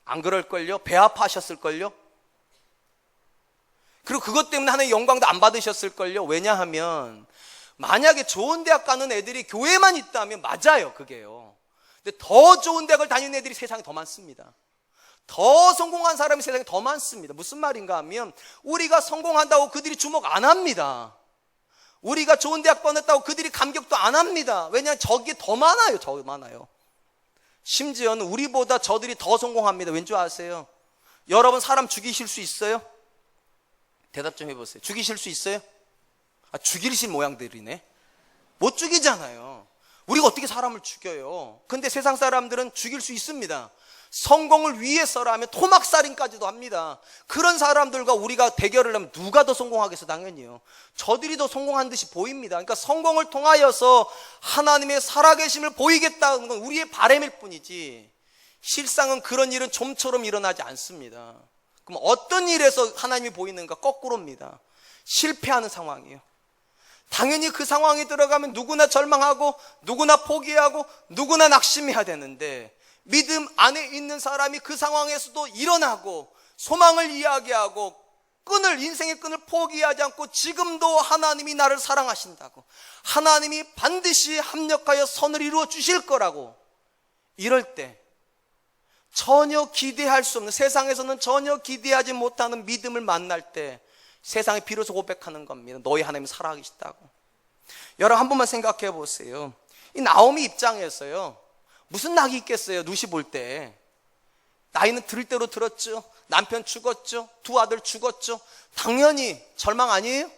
안 그럴걸요? 배 아파하셨을걸요? 그리고 그것 때문에 하나님 영광도 안 받으셨을걸요? 왜냐하면 만약에 좋은 대학 가는 애들이 교회만 있다면 맞아요, 그게요. 근데 더 좋은 대학을 다니는 애들이 세상에 더 많습니다. 더 성공한 사람이 세상에 더 많습니다. 무슨 말인가 하면, 우리가 성공한다고 그들이 주목 안 합니다. 우리가 좋은 대학 보냈다고 그들이 감격도 안 합니다. 왜냐하면 저게 더 많아요. 심지어는 우리보다 저들이 더 성공합니다. 왠 줄 아세요? 여러분, 사람 죽이실 수 있어요? 대답 좀 해보세요. 죽이실 수 있어요? 죽이실 모양들이네. 못 죽이잖아요. 우리가 어떻게 사람을 죽여요? 근데 세상 사람들은 죽일 수 있습니다. 성공을 위해서라면 토막살인까지도 합니다. 그런 사람들과 우리가 대결을 하면 누가 더 성공하겠어? 당연히요. 저들이 더 성공한 듯이 보입니다. 그러니까 성공을 통하여서 하나님의 살아계심을 보이겠다는 건 우리의 바람일 뿐이지, 실상은 그런 일은 좀처럼 일어나지 않습니다. 그럼 어떤 일에서 하나님이 보이는가? 거꾸로입니다. 실패하는 상황이에요. 당연히 그 상황에 들어가면 누구나 절망하고 누구나 포기하고 누구나 낙심해야 되는데, 믿음 안에 있는 사람이 그 상황에서도 일어나고 소망을 이야기하고 인생의 끈을 포기하지 않고 지금도 하나님이 나를 사랑하신다고, 하나님이 반드시 합력하여 선을 이루어 주실 거라고, 이럴 때 전혀 기대할 수 없는, 세상에서는 전혀 기대하지 못하는 믿음을 만날 때 세상에 비로소 고백하는 겁니다. 너희 하나님 살아계시다고. 여러분 한 번만 생각해 보세요. 이 나오미 입장에서요, 무슨 낙이 있겠어요? 누시 볼 때 나이는 들을 대로 들었죠. 남편 죽었죠. 두 아들 죽었죠. 당연히 절망 아니에요?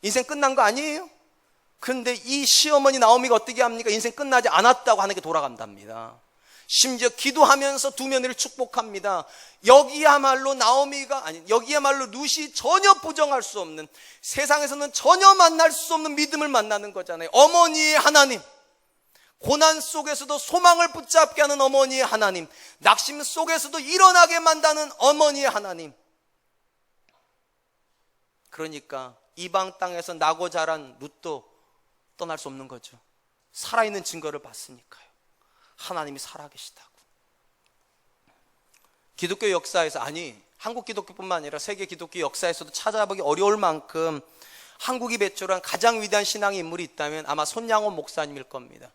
인생 끝난 거 아니에요? 그런데 이 시어머니 나오미가 어떻게 합니까? 인생 끝나지 않았다고 하나님께 돌아간답니다. 심지어 기도하면서 두 며느리를 축복합니다. 여기야말로 루시 전혀 부정할 수 없는, 세상에서는 전혀 만날 수 없는 믿음을 만나는 거잖아요. 어머니의 하나님, 고난 속에서도 소망을 붙잡게 하는 어머니의 하나님, 낙심 속에서도 일어나게 만드는 어머니의 하나님. 그러니까 이방 땅에서 나고 자란 룻도 떠날 수 없는 거죠. 살아있는 증거를 봤으니까요. 하나님이 살아계시다고. 기독교 역사에서, 한국 기독교뿐만 아니라 세계 기독교 역사에서도 찾아보기 어려울 만큼 한국이 배출한 가장 위대한 신앙의 인물이 있다면 아마 손양원 목사님일 겁니다.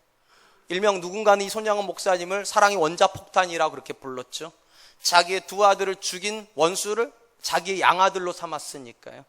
일명 누군가는 이 손양원 목사님을 사랑의 원자폭탄이라고 그렇게 불렀죠. 자기의 두 아들을 죽인 원수를 자기의 양아들로 삼았으니까요.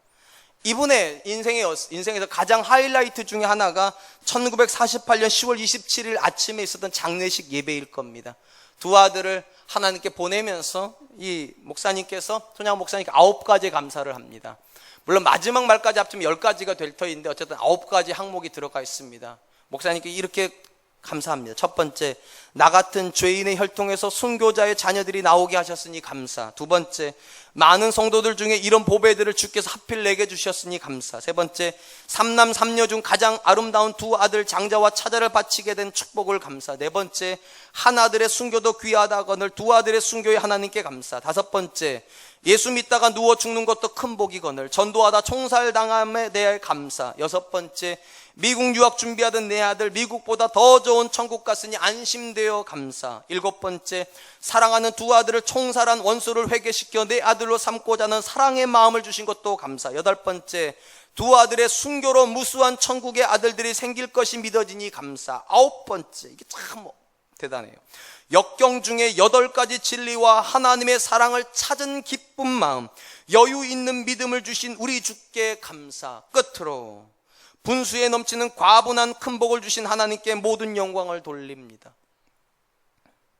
이분의 인생에서 가장 하이라이트 중에 하나가 1948년 10월 27일 아침에 있었던 장례식 예배일 겁니다. 두 아들을 하나님께 보내면서 이 목사님께서, 손양원 목사님께 9가지 감사를 합니다. 물론 마지막 말까지 합치면 10가지가 될 터인데 어쨌든 9가지 항목이 들어가 있습니다. 목사님께 이렇게 감사합니다. 첫 번째, 나 같은 죄인의 혈통에서 순교자의 자녀들이 나오게 하셨으니 감사. 두 번째, 많은 성도들 중에 이런 보배들을 주께서 하필 내게 주셨으니 감사. 세 번째, 삼남 삼녀 중 가장 아름다운 두 아들 장자와 차자를 바치게 된 축복을 감사. 네 번째, 한 아들의 순교도 귀하다거늘 두 아들의 순교에 하나님께 감사. 다섯 번째, 예수 믿다가 누워 죽는 것도 큰 복이거늘 전도하다 총살당함에 대해 감사. 여섯 번째, 미국 유학 준비하던 내 아들 미국보다 더 좋은 천국 갔으니 안심되어 감사. 일곱 번째, 사랑하는 두 아들을 총살한 원수를 회개시켜 내 아들로 삼고자 하는 사랑의 마음을 주신 것도 감사. 여덟 번째, 두 아들의 순교로 무수한 천국의 아들들이 생길 것이 믿어지니 감사. 아홉 번째, 이게 참 대단해요. 역경 중에 8가지 진리와 하나님의 사랑을 찾은 기쁜 마음, 여유 있는 믿음을 주신 우리 주께 감사. 끝으로 분수에 넘치는 과분한 큰 복을 주신 하나님께 모든 영광을 돌립니다.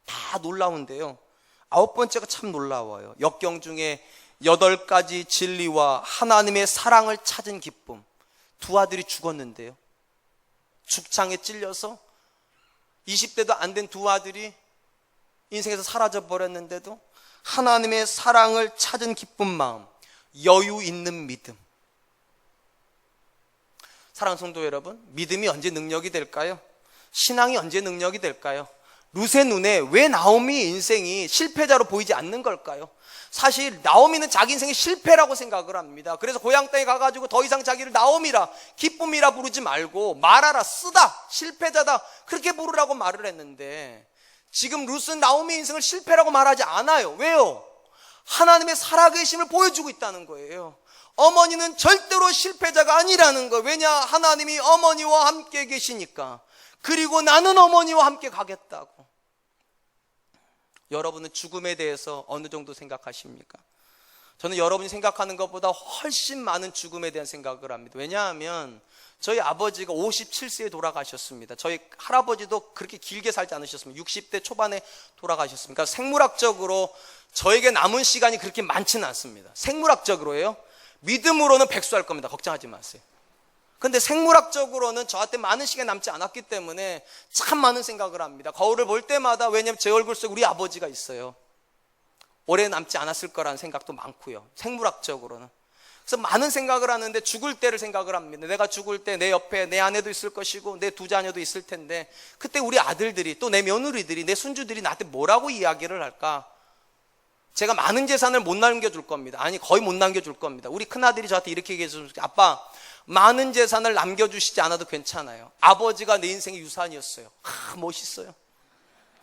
다 놀라운데요, 9번째가 참 놀라워요. 역경 중에 8가지 진리와 하나님의 사랑을 찾은 기쁨. 두 아들이 죽었는데요, 죽창에 찔려서 20대도 안 된 두 아들이 인생에서 사라져 버렸는데도 하나님의 사랑을 찾은 기쁜 마음, 여유 있는 믿음. 사랑하는 성도 여러분, 믿음이 언제 능력이 될까요? 신앙이 언제 능력이 될까요? 룻의 눈에 왜 나오미 인생이 실패자로 보이지 않는 걸까요? 사실 나오미는 자기 인생이 실패라고 생각을 합니다. 그래서 고향 땅에 가가지고 더 이상 자기를 나오미라, 기쁨이라 부르지 말고 말하라, 쓰다, 실패자다, 그렇게 부르라고 말을 했는데, 지금 룻은 나오미 인생을 실패라고 말하지 않아요. 왜요? 하나님의 살아계심을 보여주고 있다는 거예요. 어머니는 절대로 실패자가 아니라는 거예요. 왜냐? 하나님이 어머니와 함께 계시니까. 그리고 나는 어머니와 함께 가겠다고. 여러분은 죽음에 대해서 어느 정도 생각하십니까? 저는 여러분이 생각하는 것보다 훨씬 많은 죽음에 대한 생각을 합니다. 왜냐하면 저희 아버지가 57세에 돌아가셨습니다. 저희 할아버지도 그렇게 길게 살지 않으셨습니다. 60대 초반에 돌아가셨습니다. 그러니까 생물학적으로 저에게 남은 시간이 그렇게 많지는 않습니다. 생물학적으로요. 믿음으로는 백수할 겁니다. 걱정하지 마세요. 근데 생물학적으로는 저한테 많은 시간이 남지 않았기 때문에 참 많은 생각을 합니다. 거울을 볼 때마다, 왜냐면 제 얼굴 속에 우리 아버지가 있어요. 오래 남지 않았을 거라는 생각도 많고요. 생물학적으로는. 그래서 많은 생각을 하는데 죽을 때를 생각을 합니다. 내가 죽을 때 내 옆에 내 아내도 있을 것이고 내 두 자녀도 있을 텐데, 그때 우리 아들들이, 또 내 며느리들이, 내 손주들이 나한테 뭐라고 이야기를 할까? 제가 많은 재산을 못 남겨줄 겁니다. 아니, 거의 못 남겨줄 겁니다. 우리 큰아들이 저한테 이렇게 얘기했어요. 아빠, 많은 재산을 남겨주시지 않아도 괜찮아요. 아버지가 내 인생의 유산이었어요. 멋있어요.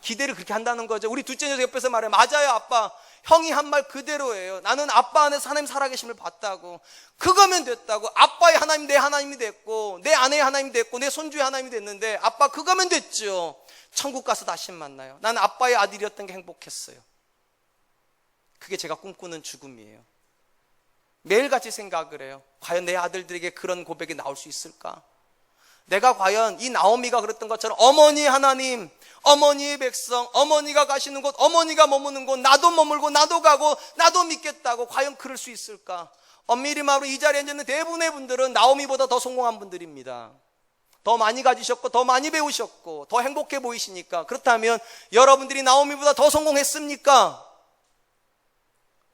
기대를 그렇게 한다는 거죠. 우리 둘째 녀석 옆에서 말해요. 맞아요, 아빠. 형이 한 말 그대로예요. 나는 아빠 안에서 하나님 살아계심을 봤다고. 그거면 됐다고. 아빠의 하나님 내 하나님이 됐고, 내 아내의 하나님이 됐고, 내 손주의 하나님이 됐는데, 아빠 그거면 됐죠. 천국 가서 다시 만나요. 나는 아빠의 아들이었던 게 행복했어요. 그게 제가 꿈꾸는 죽음이에요. 매일같이 생각을 해요. 과연 내 아들들에게 그런 고백이 나올 수 있을까? 내가 과연 이 나오미가 그랬던 것처럼 어머니의 하나님, 어머니의 백성, 어머니가 가시는 곳, 어머니가 머무는 곳, 나도 머물고 나도 가고 나도 믿겠다고 과연 그럴 수 있을까? 엄밀히 말하면 이 자리에 앉아있는 대부분의 분들은 나오미보다 더 성공한 분들입니다. 더 많이 가지셨고 더 많이 배우셨고 더 행복해 보이시니까. 그렇다면 여러분들이 나오미보다 더 성공했습니까?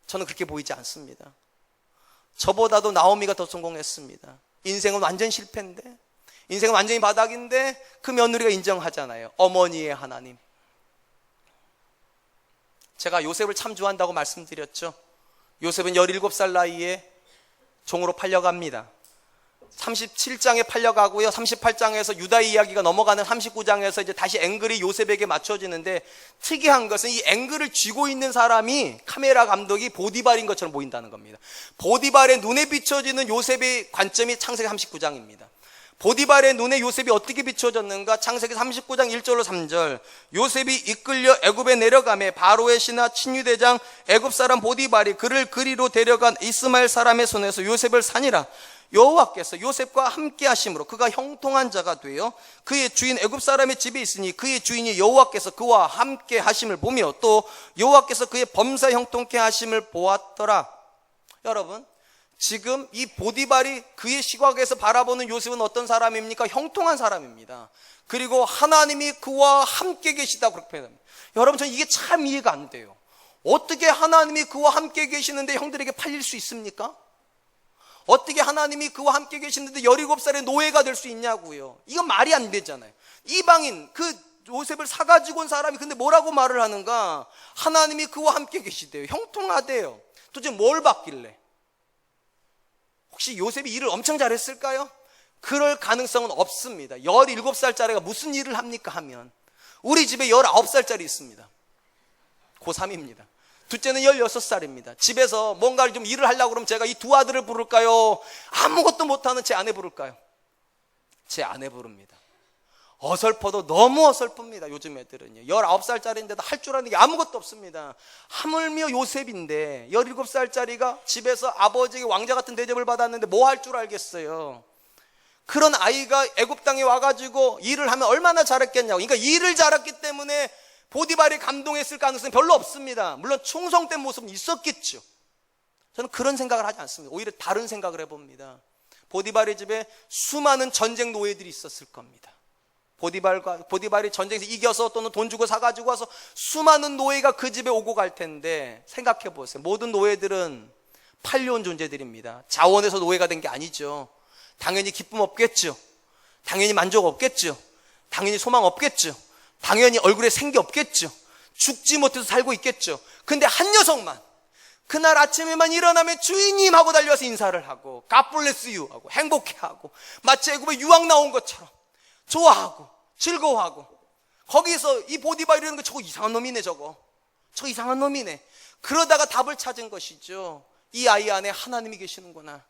저는 그렇게 보이지 않습니다. 저보다도 나오미가 더 성공했습니다. 인생은 완전 실패인데, 인생은 완전히 바닥인데 그 며느리가 인정하잖아요. 어머니의 하나님. 제가 요셉을 참 좋아한다고 말씀드렸죠. 요셉은 17살 나이에 종으로 팔려갑니다. 37장에 팔려가고요. 38장에서 유다의 이야기가 넘어가는 39장에서 이제 다시 앵글이 요셉에게 맞춰지는데, 특이한 것은 이 앵글을 쥐고 있는 사람이 카메라 감독이 보디발인 것처럼 보인다는 겁니다. 보디발의 눈에 비춰지는 요셉의 관점이 창세기 39장입니다. 보디발의 눈에 요셉이 어떻게 비춰졌는가? 창세기 39장 1절로 3절. 요셉이 이끌려 애굽에 내려가매 바로의 신하 친유대장 애굽 사람 보디발이 그를 그리로 데려간 이스마엘 사람의 손에서 요셉을 산이라. 여호와께서 요셉과 함께 하심으로 그가 형통한 자가 되어 그의 주인 애굽 사람의 집에 있으니 그의 주인이 여호와께서 그와 함께 하심을 보며 또 여호와께서 그의 범사 형통케 하심을 보았더라. 여러분, 지금 이 보디발이 그의 시각에서 바라보는 요셉은 어떤 사람입니까? 형통한 사람입니다. 그리고 하나님이 그와 함께 계시다고 그렇게 표현합니다. 여러분, 저는 이게 참 이해가 안 돼요. 어떻게 하나님이 그와 함께 계시는데 형들에게 팔릴 수 있습니까? 어떻게 하나님이 그와 함께 계시는데 17살의 노예가 될 수 있냐고요. 이건 말이 안 되잖아요. 이방인 그 요셉을 사가지고 온 사람이 근데 뭐라고 말을 하는가? 하나님이 그와 함께 계시대요. 형통하대요. 도대체 뭘 받길래? 혹시 요셉이 일을 엄청 잘했을까요? 그럴 가능성은 없습니다. 17살짜리가 무슨 일을 합니까 하면, 우리 집에 19살짜리 있습니다. 고3입니다. 둘째는 16살입니다. 집에서 뭔가를 좀 일을 하려고 그러면 제가 이 두 아들을 부를까요? 아무것도 못하는 제 아내 부를까요? 제 아내 부릅니다. 어설퍼도 너무 어설픕니다. 요즘 애들은요. 19살짜리인데도 할 줄 아는 게 아무것도 없습니다. 하물며 요셉인데 17살짜리가 집에서 아버지에게 왕자 같은 대접을 받았는데 뭐 할 줄 알겠어요. 그런 아이가 애굽 땅에 와가지고 일을 하면 얼마나 잘했겠냐고. 그러니까 일을 잘했기 때문에 보디발이 감동했을 가능성이 별로 없습니다. 물론 충성된 모습은 있었겠죠. 저는 그런 생각을 하지 않습니다. 오히려 다른 생각을 해봅니다. 보디발의 집에 수많은 전쟁 노예들이 있었을 겁니다. 보디발이 전쟁에서 이겨서 또는 돈 주고 사가지고 와서 수많은 노예가 그 집에 오고 갈 텐데, 생각해 보세요. 모든 노예들은 팔려온 존재들입니다. 자원에서 노예가 된 게 아니죠. 당연히 기쁨 없겠죠. 당연히 만족 없겠죠. 당연히 소망 없겠죠. 당연히 얼굴에 생기 없겠죠. 죽지 못해서 살고 있겠죠. 근데 한 녀석만 그날 아침에만 일어나면 주인님 하고 달려와서 인사를 하고 God bless you 하고 행복해하고 마치 애굽에 유학 나온 것처럼 좋아하고 즐거워하고, 거기서 이 보디발이라는 거 저거 이상한 놈이네, 저거 이상한 놈이네. 그러다가 답을 찾은 것이죠. 이 아이 안에 하나님이 계시는구나.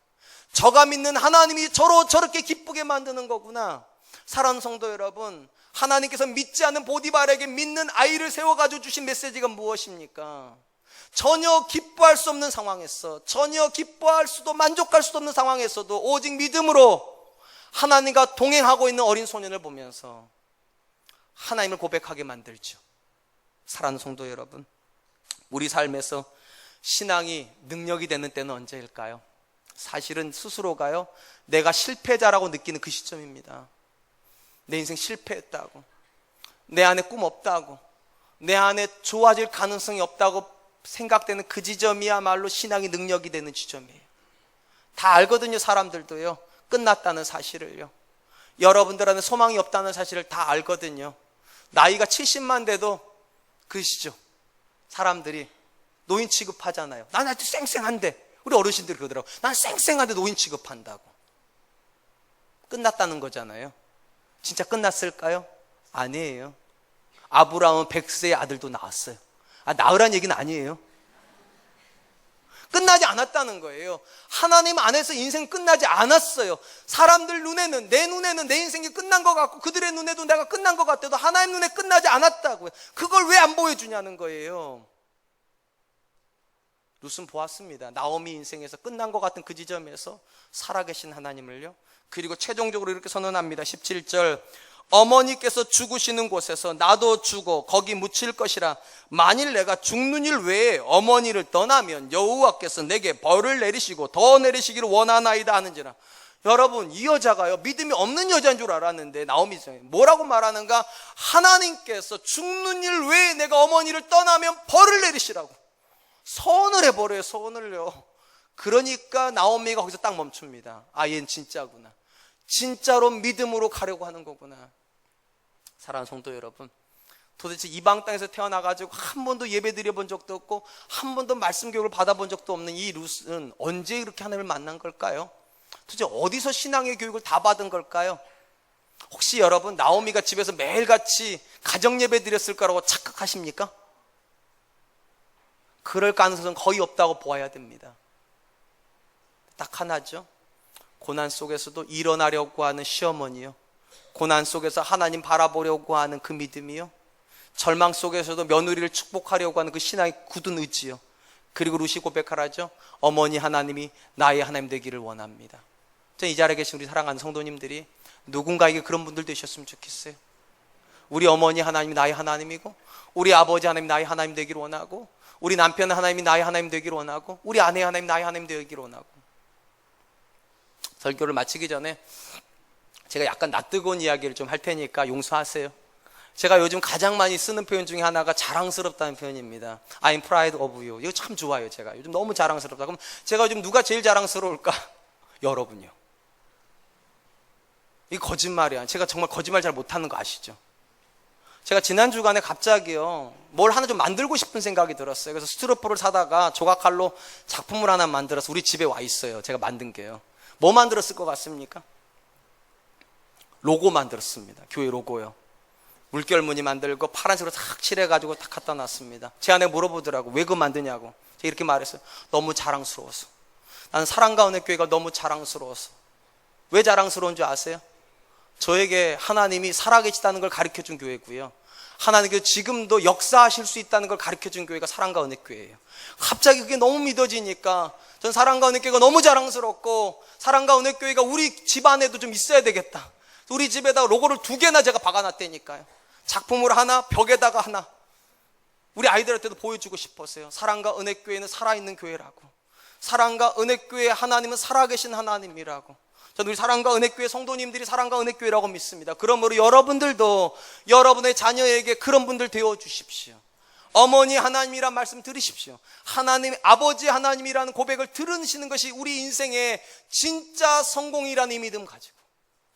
저가 믿는 하나님이 저렇게 기쁘게 만드는 거구나. 사랑하는 성도 여러분, 하나님께서 믿지 않는 보디발에게 믿는 아이를 세워가지고 주신 메시지가 무엇입니까? 전혀 기뻐할 수 없는 상황에서, 전혀 기뻐할 수도 만족할 수도 없는 상황에서도 오직 믿음으로 하나님과 동행하고 있는 어린 소년을 보면서 하나님을 고백하게 만들죠. 사랑하는 성도 여러분, 우리 삶에서 신앙이 능력이 되는 때는 언제일까요? 사실은 스스로가요, 내가 실패자라고 느끼는 그 시점입니다. 내 인생 실패했다고, 내 안에 꿈 없다고, 내 안에 좋아질 가능성이 없다고 생각되는 그 지점이야말로 신앙이 능력이 되는 지점이에요. 다 알거든요. 사람들도요, 끝났다는 사실을요. 여러분들 안에 소망이 없다는 사실을 다 알거든요. 나이가 70만 돼도 그러시죠. 사람들이 노인 취급하잖아요. 난 아주 쌩쌩한데. 우리 어르신들이 그러더라고. 난 쌩쌩한데 노인 취급한다고. 끝났다는 거잖아요. 진짜 끝났을까요? 아니에요. 아브라함은 100세의 아들도 낳았어요. 낳으란 얘기는 아니에요. 끝나지 않았다는 거예요. 하나님 안에서 인생 끝나지 않았어요. 사람들 눈에는, 내 눈에는 내 인생이 끝난 것 같고 그들의 눈에도 내가 끝난 것 같아도 하나님 눈에 끝나지 않았다고요. 그걸 왜 안 보여주냐는 거예요. 룻은 보았습니다. 나오미 인생에서 끝난 것 같은 그 지점에서 살아계신 하나님을요. 그리고 최종적으로 이렇게 선언합니다. 17절, 어머니께서 죽으시는 곳에서 나도 죽어 거기 묻힐 것이라. 만일 내가 죽는 일 외에 어머니를 떠나면 여호와께서 내게 벌을 내리시고 더 내리시기를 원하나이다 하는지라. 여러분, 이 여자가요, 믿음이 없는 여자인 줄 알았는데 나오미 뭐라고 말하는가? 하나님께서 죽는 일 외에 내가 어머니를 떠나면 벌을 내리시라고 서원을 해버려요. 서원을요. 그러니까 나오미가 거기서 딱 멈춥니다. 얘는 진짜구나. 진짜로 믿음으로 가려고 하는 거구나. 사랑하는 성도 여러분, 도대체 이방 땅에서 태어나가지고 한 번도 예배 드려본 적도 없고 한 번도 말씀 교육을 받아본 적도 없는 이 룻은 언제 이렇게 하나님을 만난 걸까요? 도대체 어디서 신앙의 교육을 다 받은 걸까요? 혹시 여러분, 나오미가 집에서 매일같이 가정 예배 드렸을 거라고 착각하십니까? 그럴 가능성은 거의 없다고 보아야 됩니다. 딱 하나죠. 고난 속에서도 일어나려고 하는 시어머니요, 고난 속에서 하나님 바라보려고 하는 그 믿음이요, 절망 속에서도 며느리를 축복하려고 하는 그 신앙의 굳은 의지요, 그리고 룻이 고백하라죠. 어머니 하나님이 나의 하나님 되기를 원합니다. 이 자리에 계신 우리 사랑하는 성도님들이 누군가에게 그런 분들 되셨으면 좋겠어요. 우리 어머니 하나님이 나의 하나님이고, 우리 아버지 하나님이 나의 하나님 되기를 원하고, 우리 남편 하나님이 나의 하나님 되기를 원하고, 우리 아내 하나님이 나의 하나님 되기를 원하고. 설교를 마치기 전에 제가 약간 낯뜨거운 이야기를 좀 할 테니까 용서하세요. 제가 요즘 가장 많이 쓰는 표현 중에 하나가 자랑스럽다는 표현입니다. I'm proud of you. 이거 참 좋아요. 제가 요즘 너무 자랑스럽다. 그럼 제가 요즘 누가 제일 자랑스러울까? 여러분요. 이거 거짓말이야. 제가 정말 거짓말 잘 못하는 거 아시죠? 제가 지난 주간에 갑자기요, 뭘 하나 좀 만들고 싶은 생각이 들었어요. 그래서 스티로포를 사다가 조각칼로 작품을 하나 만들어서 우리 집에 와 있어요. 제가 만든 게요. 뭐 만들었을 것 같습니까? 로고 만들었습니다. 교회 로고요. 물결 무늬 만들고 파란색으로 탁 칠해가지고 탁 갖다 놨습니다. 제 아내가 물어보더라고. 왜 그거 만드냐고. 제가 이렇게 말했어요. 너무 자랑스러워서. 나는 사랑과 은혜 교회가 너무 자랑스러워서. 왜 자랑스러운 줄 아세요? 저에게 하나님이 살아계시다는 걸 가르쳐준 교회고요, 하나님께서 지금도 역사하실 수 있다는 걸 가르쳐준 교회가 사랑과 은혜 교회예요. 갑자기 그게 너무 믿어지니까 전 사랑과 은혜 교회가 너무 자랑스럽고, 사랑과 은혜 교회가 우리 집 안에도 좀 있어야 되겠다. 우리 집에다 로고를 2개나 제가 박아놨다니까요. 작품으로 하나, 벽에다가 하나. 우리 아이들한테도 보여주고 싶었어요. 사랑과 은혜 교회는 살아있는 교회라고. 사랑과 은혜 교회의 하나님은 살아계신 하나님이라고. 저는 우리 사랑과 은혜교회 성도님들이 사랑과 은혜교회라고 믿습니다. 그러므로 여러분들도 여러분의 자녀에게 그런 분들 되어주십시오. 어머니 하나님이란 말씀 들으십시오. 하나님, 아버지 하나님이라는 고백을 들으시는 것이 우리 인생의 진짜 성공이라는 이 믿음 가지고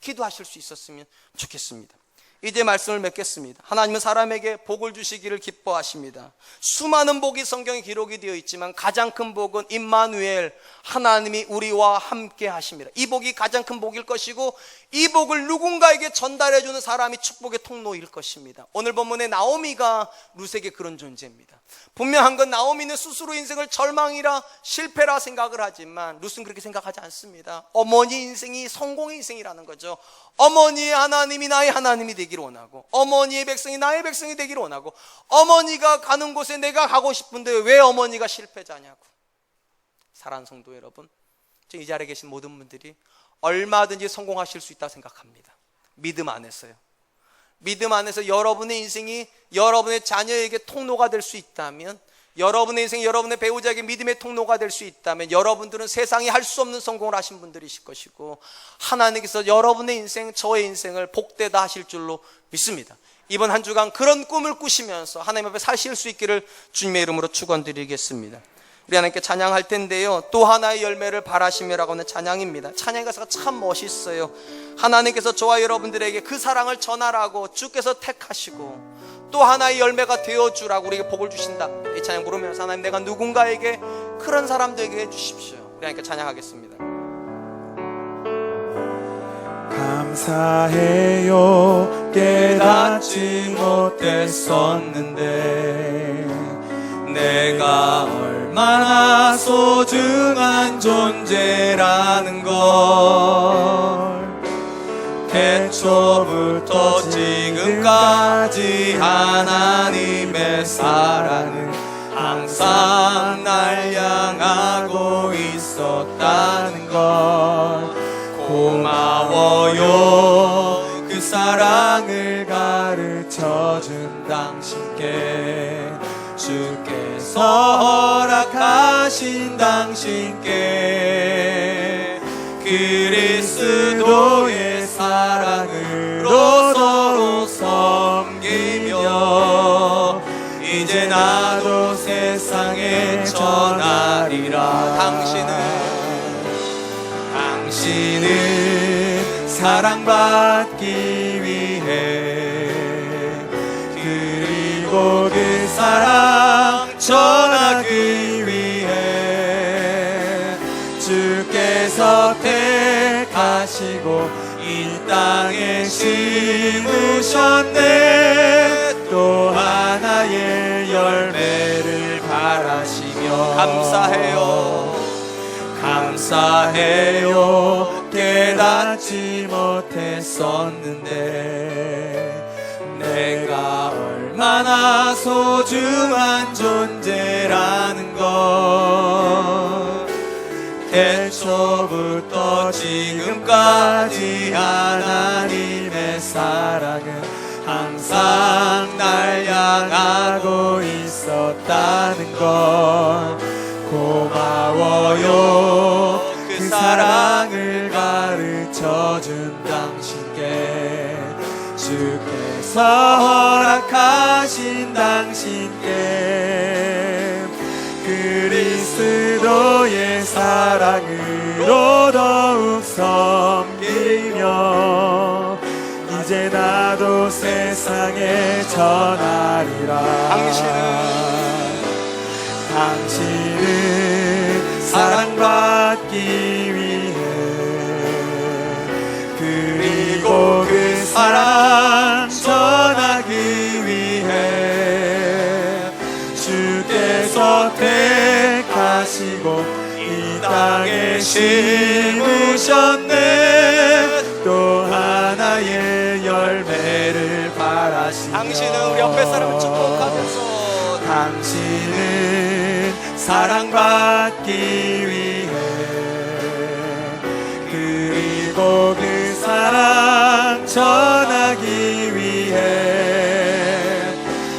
기도하실 수 있었으면 좋겠습니다. 이제 말씀을 맺겠습니다. 하나님은 사람에게 복을 주시기를 기뻐하십니다. 수많은 복이 성경에 기록이 되어 있지만 가장 큰 복은 임마누엘, 하나님이 우리와 함께 하십니다. 이 복이 가장 큰 복일 것이고, 이 복을 누군가에게 전달해주는 사람이 축복의 통로일 것입니다. 오늘 본문의 나오미가 룻에게 그런 존재입니다. 분명한 건 나오미는 스스로 인생을 절망이라 실패라 생각을 하지만 룻은 그렇게 생각하지 않습니다. 어머니 인생이 성공의 인생이라는 거죠. 어머니의 하나님이 나의 하나님이 되기를 원하고, 어머니의 백성이 나의 백성이 되기를 원하고, 어머니가 가는 곳에 내가 가고 싶은데 왜 어머니가 실패자냐고. 사랑하는 성도 여러분, 지금 이 자리에 계신 모든 분들이 얼마든지 성공하실 수 있다고 생각합니다. 믿음 안에서요. 믿음 안에서 여러분의 인생이 여러분의 자녀에게 통로가 될 수 있다면, 여러분의 인생이 여러분의 배우자에게 믿음의 통로가 될 수 있다면, 여러분들은 세상이 할 수 없는 성공을 하신 분들이실 것이고, 하나님께서 여러분의 인생, 저의 인생을 복되다 하실 줄로 믿습니다. 이번 한 주간 그런 꿈을 꾸시면서 하나님 앞에 사실 수 있기를 주님의 이름으로 축원드리겠습니다. 우리 하나님께 찬양할 텐데요, 또 하나의 열매를 바라심이라고 하는 찬양입니다. 찬양의 가사가 참 멋있어요. 하나님께서 저와 여러분들에게 그 사랑을 전하라고 주께서 택하시고 또 하나의 열매가 되어주라고 우리에게 복을 주신다. 이 찬양 부르면서 하나님, 내가 누군가에게 그런 사람 되게 해주십시오. 우리 하나님께 찬양하겠습니다. 감사해요. 깨닫지 못했었는데 내가 얼마나 소중한 존재라는 걸 태초부터 지금까지 하나님의 사랑은 항상 날 향하고 있었다는 걸 고마워요. 그 사랑을 가르쳐준 당신께, 주께서 허락하신 당신께 그리스도의 사랑으로 서로 섬기며 이제 나도 세상에 전하리라. 당신은 사랑받기 위해 그리고 그 사랑 전하기 위해 주께서 택하시고 이 땅에 심으셨네. 또 하나의 열매를 바라시며 감사해요. 깨닫지 못했었는데 내가 얼마나 소중한 존재라는 걸 태초부터 지금까지 하나님의 사랑은 항상 날 향하고 있었다는 걸 고마워요. 그 사랑을 가르쳐준 당신께, 주께서 허락하신 당신께 그리스도의 사랑으로 더욱 섬기며 이제 나도 세상에 전하리라. 당신은 사랑받기 위해 그리고 그 사랑 전하기 위해 주께서 택하시고 이 땅에 심으셨네. 또 하나의 열매를 바라시며 당신은 우리 옆에 사람을 축복하면서 당신은 사랑받기 위해 그리고 그 사랑 전하기 위해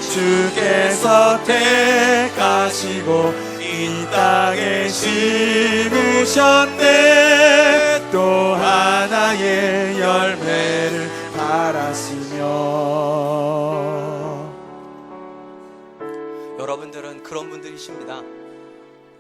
주께서 택하시고 이 땅에 심으셨네. 또 하나의 열매를 바라시며. 여러분들은 그런 분들이십니다.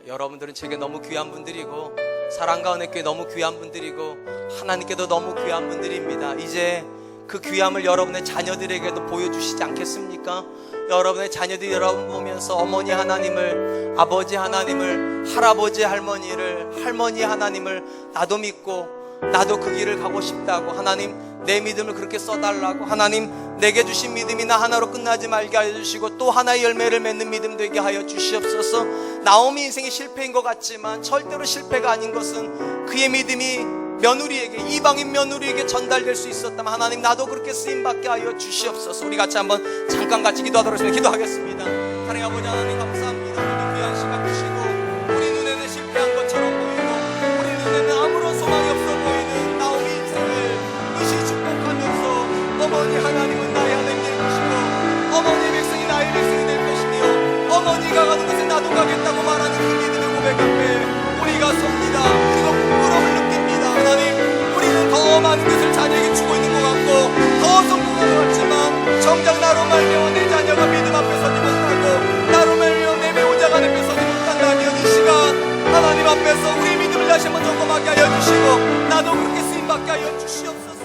여러분들은 제게 너무 귀한 분들이고 사랑과 은혜께 너무 귀한 분들이고 하나님께도 너무 귀한 분들입니다. 이제 그 귀함을 여러분의 자녀들에게도 보여주시지 않겠습니까? 여러분의 자녀들이 여러분 보면서 어머니 하나님을, 아버지 하나님을, 할아버지 할머니를, 할머니 하나님을 나도 믿고 나도 그 길을 가고 싶다고, 하나님 내 믿음을 그렇게 써달라고, 하나님 내게 주신 믿음이 나 하나로 끝나지 말게 하여 주시고 또 하나의 열매를 맺는 믿음 되게 하여 주시옵소서. 나오미 인생이 실패인 것 같지만 절대로 실패가 아닌 것은 그의 믿음이 며느리에게, 이방인 며느리에게 전달될 수 있었다면 하나님 나도 그렇게 쓰임받게 하여 주시옵소서. 우리 같이 한번 잠깐 같이 기도하도록 하겠습니다. 기도하겠습니다. 하나님 아버지 하나님 감사합니다. 우리 귀한 시간 주시고 우리 눈에는 실패한 것처럼 보이고 우리 눈에는 아무런 소망이 없어 보이는 나오미 인생을 의시 축복하면서 어머니 하나님은 나의 하나님 될 것이고 어머니의 백성이 나의 백성이 될 것이며 어머니가 가는 곳에 나도 가겠다고 말하는 그 믿음의 고백 앞에 우리가 섭니다. 그리고 부끄러움을 느낍니다. 하나님 우리는 더 많은 것을 자녀에게 주고 있는 것 같고 더 성공한 것 같지만 정작 나로 말미암아 내 자녀가 믿음 앞에 서지 못하고 나로 말미암아 내 배우자가 내 앞에 서지 못한다면 이 시간 나도 그렇게 쓰임받게 하여 주시옵소서.